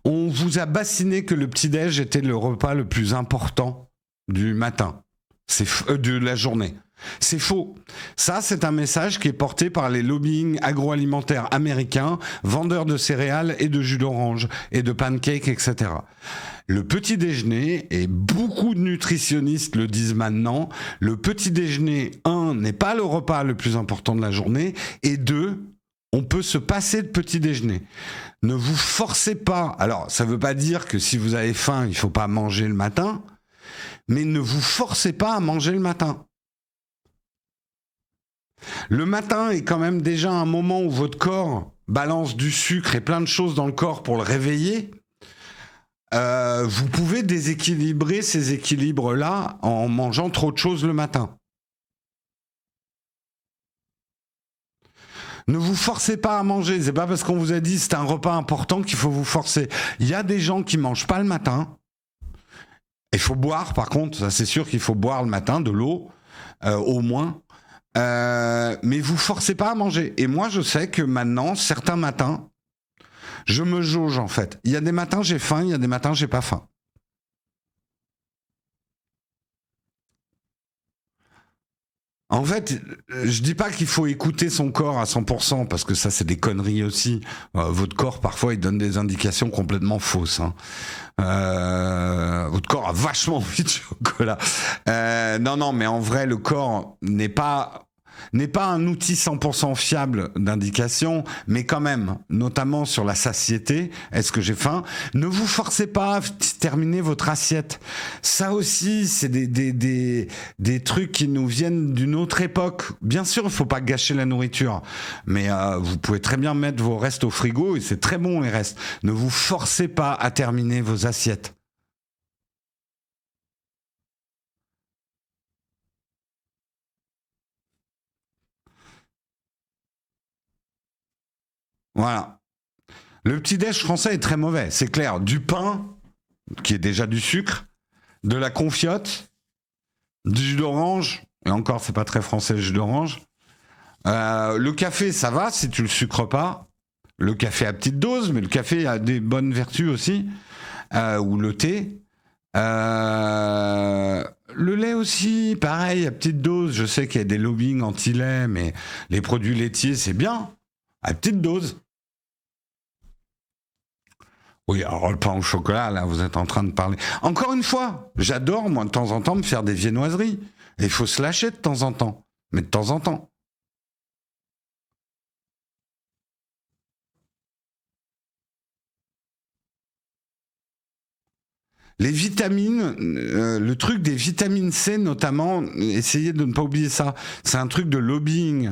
On vous a bassiné que le petit-déj était le repas le plus important du matin. De la journée. C'est faux. Ça, c'est un message qui est porté par les lobbying agroalimentaires américains, vendeurs de céréales et de jus d'orange et de pancakes, etc. Le petit déjeuner, et beaucoup de nutritionnistes le disent maintenant, le petit déjeuner, 1, n'est pas le repas le plus important de la journée, et 2, on peut se passer de petit déjeuner. Ne vous forcez pas. Alors, ça ne veut pas dire que si vous avez faim, il ne faut pas manger le matin, mais ne vous forcez pas à manger le matin. Le matin est quand même déjà un moment où votre corps balance du sucre et plein de choses dans le corps pour le réveiller. Vous pouvez déséquilibrer ces équilibres-là en mangeant trop de choses le matin. Ne vous forcez pas à manger. C'est pas parce qu'on vous a dit c'est un repas important qu'il faut vous forcer. Il y a des gens qui mangent pas le matin. Il faut boire, par contre, ça c'est sûr qu'il faut boire le matin de l'eau, au moins. Mais vous forcez pas à manger. Et moi, je sais que maintenant, certains matins, je me jauge en fait. Il y a des matins j'ai faim, il y a des matins j'ai pas faim. En fait, je dis pas qu'il faut écouter son corps à 100% parce que ça c'est des conneries aussi. Votre corps parfois il donne des indications complètement fausses. Hein. Votre corps a vachement envie de chocolat. Non, mais en vrai le corps n'est pas n'est pas un outil 100% fiable d'indication, mais quand même, notamment sur la satiété, est-ce que j'ai faim? Ne vous forcez pas à terminer votre assiette. Ça aussi, c'est des trucs qui nous viennent d'une autre époque. Bien sûr, il ne faut pas gâcher la nourriture, mais vous pouvez très bien mettre vos restes au frigo et c'est très bon les restes. Ne vous forcez pas à terminer vos assiettes. Voilà. Le petit-déj français est très mauvais, c'est clair. Du pain, qui est déjà du sucre, de la confiote, du jus d'orange, et encore, c'est pas très français le jus d'orange. Le café, ça va si tu le sucres pas. Le café à petite dose, mais le café a des bonnes vertus aussi. Ou le thé. Le lait aussi, pareil, à petite dose. Je sais qu'il y a des lobbying anti-lait, mais les produits laitiers, c'est bien. À petite dose. Oui, alors le pain au chocolat, là, vous êtes en train de parler. Encore une fois, j'adore, moi, de temps en temps, me faire des viennoiseries. Et il faut se lâcher de temps en temps. Mais de temps en temps. Les vitamines, le truc des vitamines C notamment, essayez de ne pas oublier ça. C'est un truc de lobbying.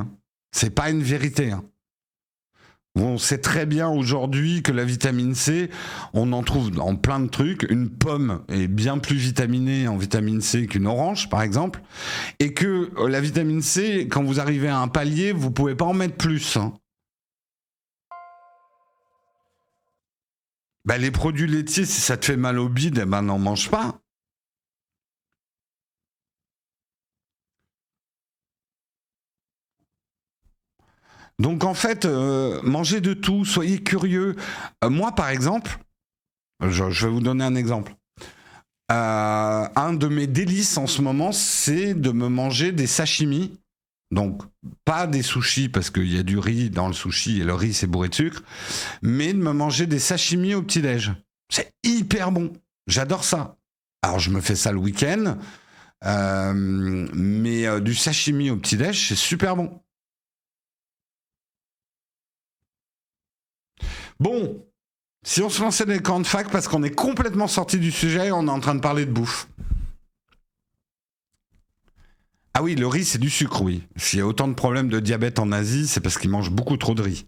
C'est pas une vérité. Hein. On sait très bien aujourd'hui que la vitamine C, on en trouve dans plein de trucs. Une pomme est bien plus vitaminée en vitamine C qu'une orange, par exemple. Et que la vitamine C, quand vous arrivez à un palier, vous pouvez pas en mettre plus. Hein. Bah, les produits laitiers, si ça te fait mal au bide, eh ben n'en mange pas. Donc en fait, mangez de tout, soyez curieux. Moi, par exemple, je vais vous donner un exemple. Un de mes délices en ce moment, c'est de me manger des sashimi. Donc, pas des sushis, parce qu'il y a du riz dans le sushi et le riz, c'est bourré de sucre, mais de me manger des sashimi au petit-déj. C'est hyper bon. J'adore ça. Alors, je me fais ça le week-end, mais du sashimi au petit-déj, c'est super bon. Bon, si on se lançait dans les camps de fac, parce qu'on est complètement sorti du sujet, on est en train de parler de bouffe. Ah oui, le riz, c'est du sucre, oui. S'il y a autant de problèmes de diabète en Asie, c'est parce qu'ils mangent beaucoup trop de riz.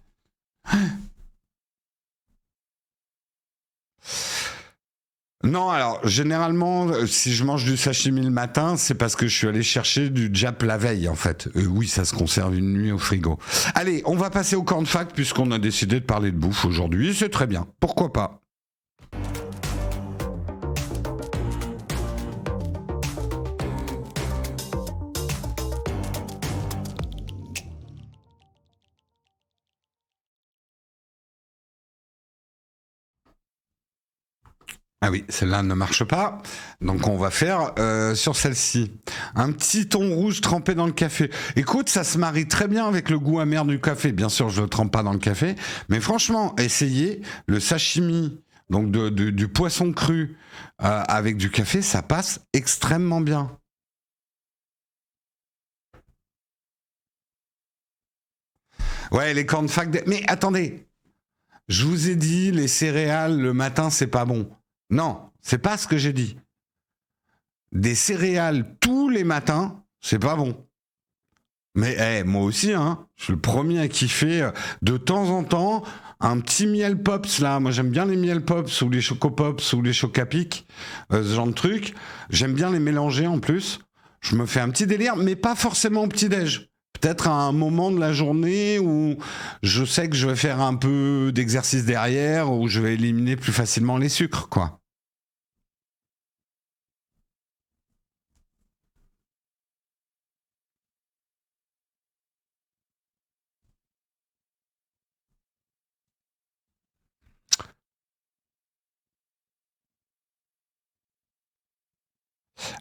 Non, alors, généralement, si je mange du sashimi le matin, c'est parce que je suis allé chercher du jap la veille, en fait. Oui, ça se conserve une nuit au frigo. Allez, on va passer au camp de fac, puisqu'on a décidé de parler de bouffe aujourd'hui. C'est très bien. Pourquoi pas? Ah oui, celle-là ne marche pas. Donc on va faire sur celle-ci. Un petit thon rouge trempé dans le café. Écoute, ça se marie très bien avec le goût amer du café. Bien sûr, je ne le trempe pas dans le café. Mais franchement, essayez le sashimi, donc du poisson cru avec du café, ça passe extrêmement bien. Ouais, les cornflakes. Mais attendez, je vous ai dit, les céréales le matin, c'est pas bon. Non, c'est pas ce que j'ai dit. Des céréales tous les matins, c'est pas bon. Mais moi aussi, hein, je suis le premier à kiffer de temps en temps un petit miel pops là. Moi, j'aime bien les miel pops ou les choco pops ou les chocapic, ce genre de trucs. J'aime bien les mélanger en plus. Je me fais un petit délire, mais pas forcément au petit-déj. Peut-être à un moment de la journée où je sais que je vais faire un peu d'exercice derrière, où je vais éliminer plus facilement les sucres, quoi.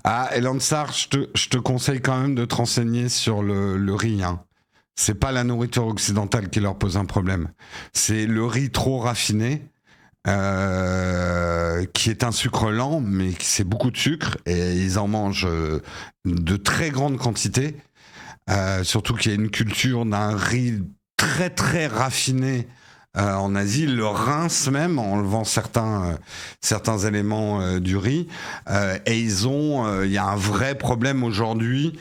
Ah, et Lansar, je te conseille quand même de te renseigner sur le riz. Hein. C'est pas la nourriture occidentale qui leur pose un problème. C'est le riz trop raffiné, qui est un sucre lent, mais c'est beaucoup de sucre, et ils en mangent de très grandes quantités. Surtout qu'il y a une culture d'un riz très très raffiné en Asie, le rince même, en enlevant certains éléments du riz. Et il y a un vrai problème aujourd'hui.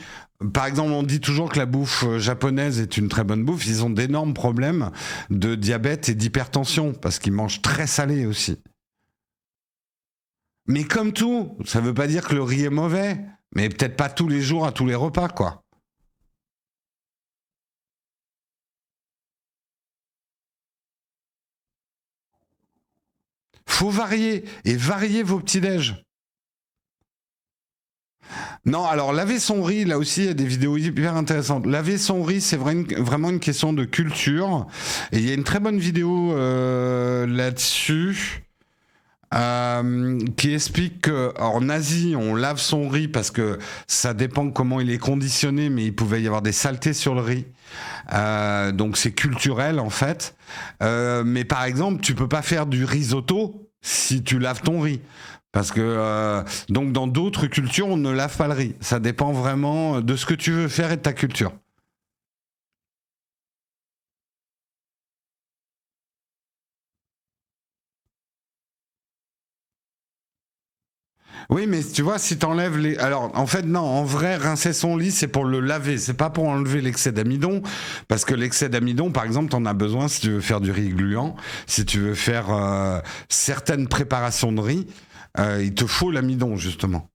Par exemple, on dit toujours que la bouffe japonaise est une très bonne bouffe. Ils ont d'énormes problèmes de diabète et d'hypertension parce qu'ils mangent très salé aussi. Mais comme tout, ça veut pas dire que le riz est mauvais, mais peut-être pas tous les jours à tous les repas, quoi. Faut varier et varier vos petits-déj. Non, alors laver son riz, là aussi, il y a des vidéos hyper intéressantes. Laver son riz, c'est vraiment une question de culture. Et il y a une très bonne vidéo là-dessus. Qui explique qu'en Asie, on lave son riz parce que ça dépend comment il est conditionné, mais il pouvait y avoir des saletés sur le riz. Donc c'est culturel en fait. Mais par exemple, tu peux pas faire du risotto si tu laves ton riz. Parce que donc dans d'autres cultures, on ne lave pas le riz. Ça dépend vraiment de ce que tu veux faire et de ta culture. Oui, mais tu vois, si t'enlèves les... Alors, en fait, non, en vrai, rincer son lit, c'est pour le laver. C'est pas pour enlever l'excès d'amidon. Parce que l'excès d'amidon, par exemple, t'en as besoin si tu veux faire du riz gluant. Si tu veux faire certaines préparations de riz, il te faut l'amidon, justement.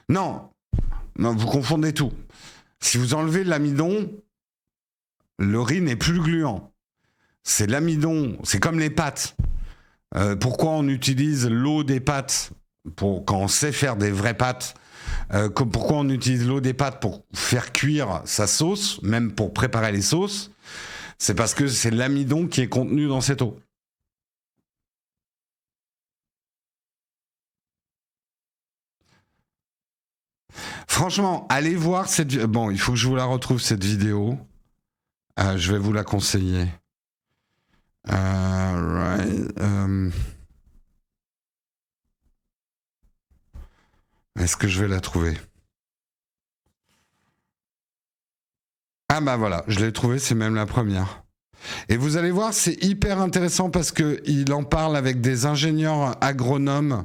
Non, non, vous confondez tout. Si vous enlevez l'amidon, le riz n'est plus gluant. C'est l'amidon, c'est comme les pâtes. Pourquoi on utilise l'eau des pâtes quand on sait faire des vraies pâtes pourquoi on utilise l'eau des pâtes pour faire cuire sa sauce, même pour préparer les sauces? C'est parce que c'est l'amidon qui est contenu dans cette eau. Franchement, allez voir cette... Bon, il faut que je vous la retrouve, cette vidéo. Je vais vous la conseiller. Est-ce que je vais la trouver? Ah bah voilà, je l'ai trouvée, c'est même la première. Et vous allez voir, c'est hyper intéressant parce qu'il en parle avec des ingénieurs agronomes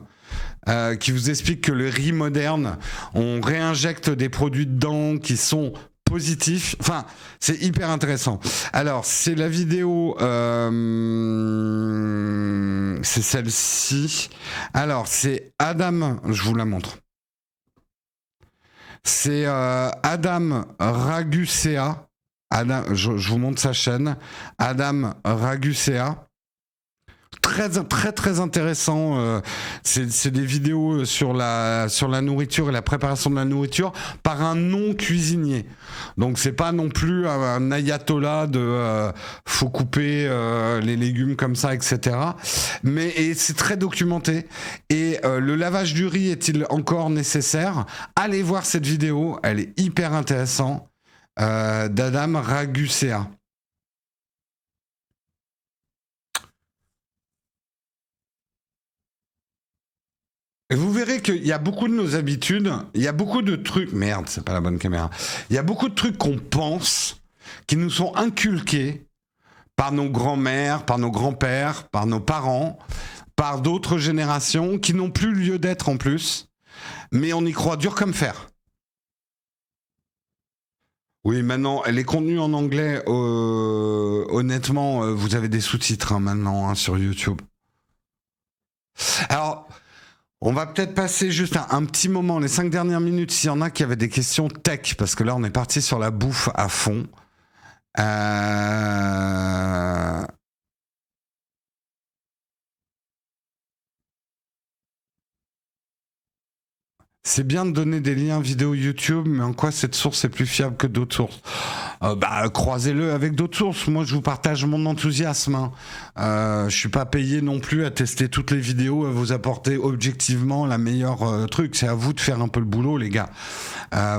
qui vous expliquent que le riz moderne, on réinjecte des produits dedans qui sont positifs. Enfin, c'est hyper intéressant. Alors, c'est la vidéo, c'est celle-ci. Alors, c'est Adam, je vous la montre. C'est Adam Ragucea. Je vous montre sa chaîne. Adam Ragucea. Très, très, très intéressant. C'est des vidéos sur la nourriture et la préparation de la nourriture par un non-cuisinier. Donc, c'est pas non plus un ayatollah de faut couper les légumes comme ça, etc. Et c'est très documenté. Et le lavage du riz est-il encore nécessaire? Allez voir cette vidéo. Elle est hyper intéressante. D'Adam Ragucea. Et vous verrez qu'il y a beaucoup de nos habitudes, il y a beaucoup de trucs... Merde, c'est pas la bonne caméra. Il y a beaucoup de trucs qu'on pense, qui nous sont inculqués par nos grands-mères, par nos grands-pères, par nos parents, par d'autres générations, qui n'ont plus lieu d'être en plus, mais on y croit dur comme fer. Oui, maintenant, les contenus en anglais, honnêtement, vous avez des sous-titres maintenant sur YouTube. Alors... On va peut-être passer juste un petit moment, les 5 dernières minutes, s'il y en a qui avaient des questions tech, parce que là, on est parti sur la bouffe à fond. C'est bien de donner des liens vidéo YouTube, mais en quoi cette source est plus fiable que d'autres sources? Croisez-le avec d'autres sources. Moi, je vous partage mon enthousiasme. Je suis pas payé non plus à tester toutes les vidéos, à vous apporter objectivement la meilleure truc. C'est à vous de faire un peu le boulot, les gars.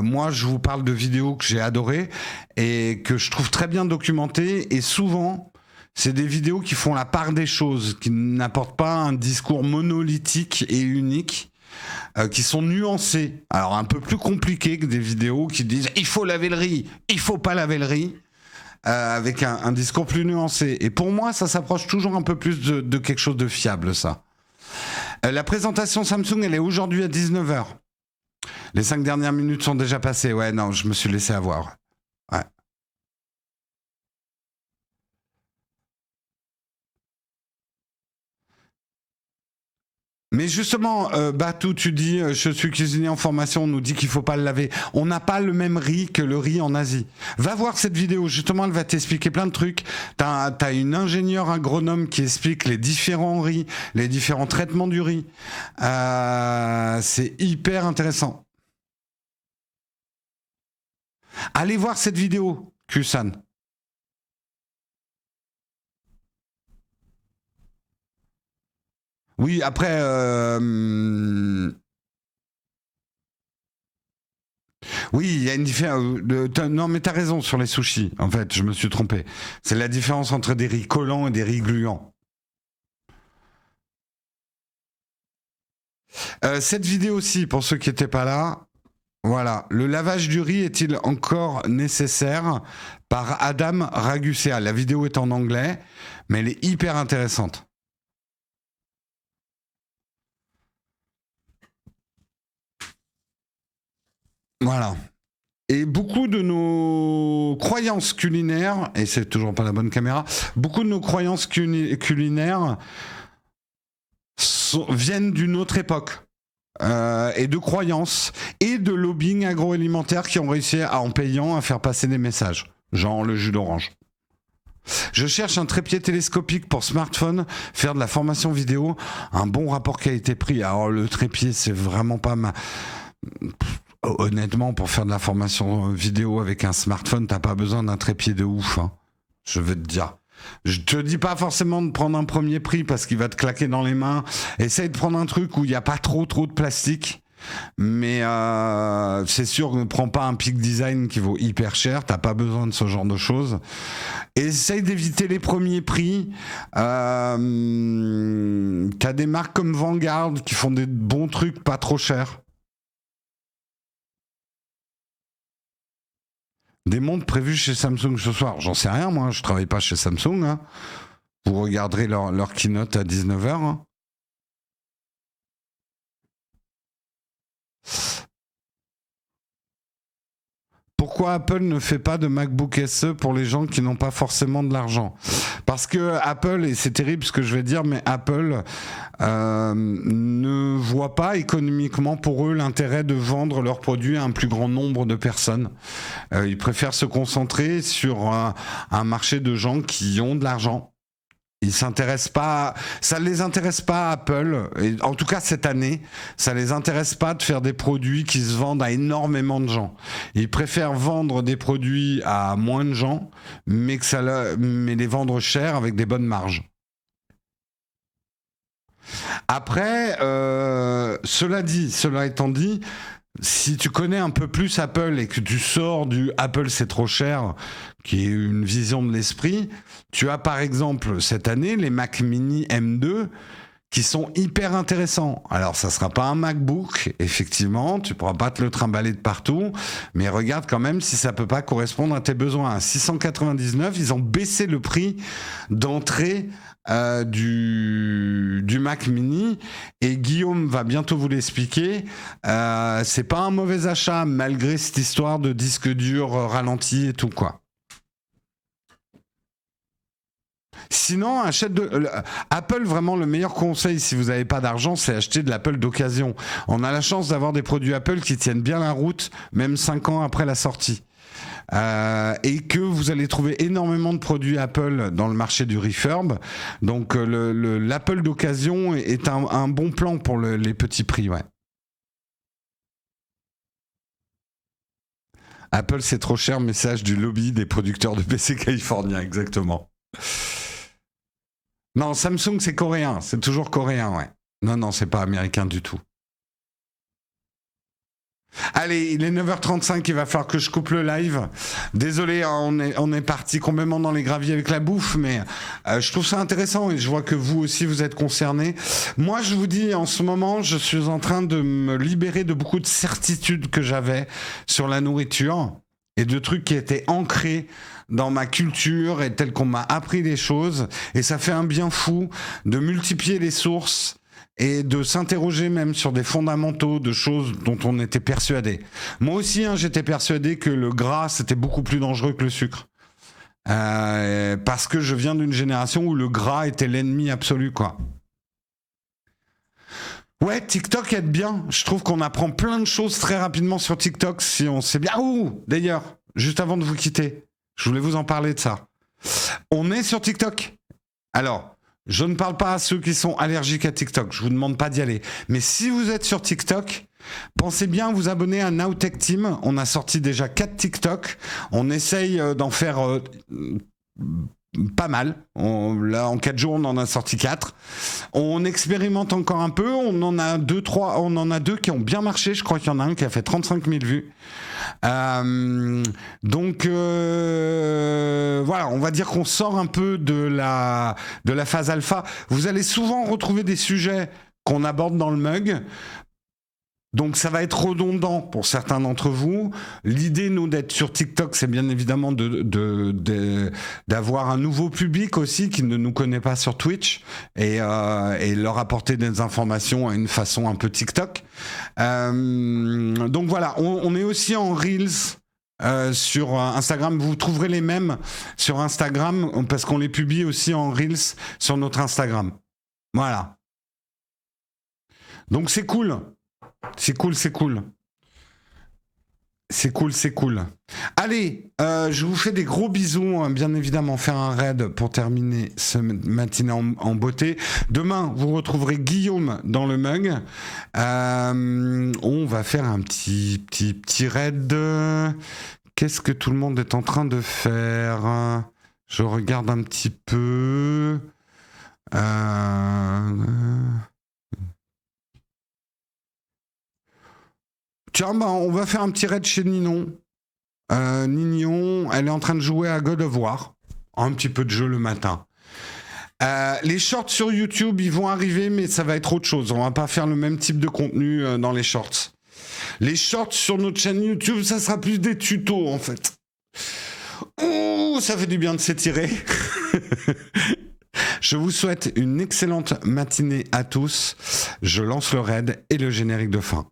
Moi, je vous parle de vidéos que j'ai adorées et que je trouve très bien documentées. Et souvent, c'est des vidéos qui font la part des choses, qui n'apportent pas un discours monolithique et unique. qui sont nuancées. Alors un peu plus compliquées que des vidéos qui disent il faut laver le riz, il faut pas laver le riz, avec un discours plus nuancé. Et pour moi, ça s'approche toujours un peu plus de quelque chose de fiable, ça. La présentation Samsung, elle est aujourd'hui à 19h. Les 5 dernières minutes sont déjà passées. Ouais, non, je me suis laissé avoir. Ouais. Mais justement, Batou, tu dis, je suis cuisinier en formation, on nous dit qu'il faut pas le laver. On n'a pas le même riz que le riz en Asie. Va voir cette vidéo, justement, elle va t'expliquer plein de trucs. T'as une ingénieure agronome qui explique les différents riz, les différents traitements du riz. C'est hyper intéressant. Allez voir cette vidéo, Kusan. Oui, après, oui, il y a une différence. Non, mais t'as raison sur les sushis. En fait, je me suis trompé. C'est la différence entre des riz collants et des riz gluants. Cette vidéo aussi, pour ceux qui n'étaient pas là, voilà. Le lavage du riz est-il encore nécessaire par Adam Ragusa. La vidéo est en anglais, mais elle est hyper intéressante. Voilà. Et beaucoup de nos croyances culinaires, et c'est toujours pas la bonne caméra, beaucoup de nos croyances culinaires viennent d'une autre époque. Et de croyances et de lobbying agroalimentaire qui ont réussi en payant à faire passer des messages, genre le jus d'orange. Je cherche un trépied télescopique pour smartphone, faire de la formation vidéo, un bon rapport qualité-prix. Alors le trépied, c'est vraiment pas ma... Honnêtement, pour faire de la formation vidéo avec un smartphone, t'as pas besoin d'un trépied de ouf, hein. Je veux te dire. Je te dis pas forcément de prendre un premier prix parce qu'il va te claquer dans les mains. Essaye de prendre un truc où il n'y a pas trop de plastique. Mais c'est sûr, ne prends pas un Peak Design qui vaut hyper cher. T'as pas besoin de ce genre de choses. Essaye d'éviter les premiers prix. T'as des marques comme Vanguard qui font des bons trucs pas trop chers. Des montres prévues chez Samsung ce soir. J'en sais rien, moi. Je travaille pas chez Samsung. Hein. Vous regarderez leur keynote à 19h. Hein. Pourquoi Apple ne fait pas de MacBook SE pour les gens qui n'ont pas forcément de l'argent? Parce que Apple, et c'est terrible ce que je vais dire, mais Apple ne voit pas économiquement pour eux l'intérêt de vendre leurs produits à un plus grand nombre de personnes. Ils préfèrent se concentrer sur un marché de gens qui ont de l'argent. Ils s'intéressent pas, ça les intéresse pas Apple, et en tout cas cette année, ça les intéresse pas de faire des produits qui se vendent à énormément de gens. Ils préfèrent vendre des produits à moins de gens, mais les vendre cher avec des bonnes marges. Après, cela étant dit, si tu connais un peu plus Apple et que tu sors du Apple c'est trop cher, qui est une vision de l'esprit, tu as par exemple cette année les Mac Mini M2 qui sont hyper intéressants. Alors ça sera pas un MacBook, effectivement, tu pourras pas te le trimballer de partout, mais regarde quand même si ça peut pas correspondre à tes besoins. À 699, ils ont baissé le prix d'entrée du Mac Mini, et Guillaume va bientôt vous l'expliquer. C'est pas un mauvais achat malgré cette histoire de disque dur ralenti et tout quoi. Sinon, Apple, vraiment le meilleur conseil si vous n'avez pas d'argent, c'est acheter de l'Apple d'occasion. On a la chance d'avoir des produits Apple qui tiennent bien la route, même 5 ans après la sortie. Et que vous allez trouver énormément de produits Apple dans le marché du refurb. Donc l'Apple d'occasion est un bon plan pour les petits prix, ouais. Apple c'est trop cher, message du lobby des producteurs de PC californiens, exactement. Non, Samsung c'est coréen, c'est toujours coréen, ouais. Non, c'est pas américain du tout. Allez, il est 9h35, il va falloir que je coupe le live. Désolé, hein, on est parti complètement dans les graviers avec la bouffe, mais je trouve ça intéressant et je vois que vous aussi vous êtes concernés. Moi, je vous dis, en ce moment, je suis en train de me libérer de beaucoup de certitudes que j'avais sur la nourriture et de trucs qui étaient ancrés dans ma culture et tel qu'on m'a appris les choses. Et ça fait un bien fou de multiplier les sources et de s'interroger même sur des fondamentaux de choses dont on était persuadé. Moi aussi, hein, j'étais persuadé que le gras, c'était beaucoup plus dangereux que le sucre. Parce que je viens d'une génération où le gras était l'ennemi absolu, quoi. Ouais, TikTok aide bien. Je trouve qu'on apprend plein de choses très rapidement sur TikTok si on sait bien. Ouh, d'ailleurs, juste avant de vous quitter, je voulais vous en parler de ça. On est sur TikTok. Alors, je ne parle pas à ceux qui sont allergiques à TikTok. Je vous demande pas d'y aller. Mais si vous êtes sur TikTok, pensez bien à vous abonner à Nowtech Team. On a sorti déjà 4 TikTok. On essaye d'en faire pas mal. Là, en 4 jours, on en a sorti 4. On expérimente encore un peu. On en a 2 qui ont bien marché. Je crois qu'il y en a un qui a fait 35 000 vues. Donc voilà, on va dire qu'on sort un peu de la phase alpha. Vous allez souvent retrouver des sujets qu'on aborde dans le mug. Donc ça va être redondant pour certains d'entre vous. L'idée, nous, d'être sur TikTok, c'est bien évidemment d'avoir un nouveau public aussi qui ne nous connaît pas sur Twitch et leur apporter des informations à une façon un peu TikTok. Donc voilà, on est aussi en Reels. Sur Instagram, vous trouverez les mêmes sur Instagram parce qu'on les publie aussi en Reels sur notre Instagram. Voilà. Donc c'est cool. C'est cool. Allez, je vous fais des gros bisous, hein, bien évidemment, faire un raid pour terminer ce matinée en beauté. Demain, vous retrouverez Guillaume dans le mug. On va faire un petit raid. Qu'est-ce que tout le monde est en train de faire? Je regarde un petit peu. Tiens, bah, on va faire un petit raid chez Ninon. Ninon, elle est en train de jouer à God of War. Un petit peu de jeu le matin. Les shorts sur YouTube, ils vont arriver, mais ça va être autre chose. On va pas faire le même type de contenu dans les shorts. Les shorts sur notre chaîne YouTube, ça sera plus des tutos, en fait. Ouh, ça fait du bien de s'étirer. Je vous souhaite une excellente matinée à tous. Je lance le raid et le générique de fin.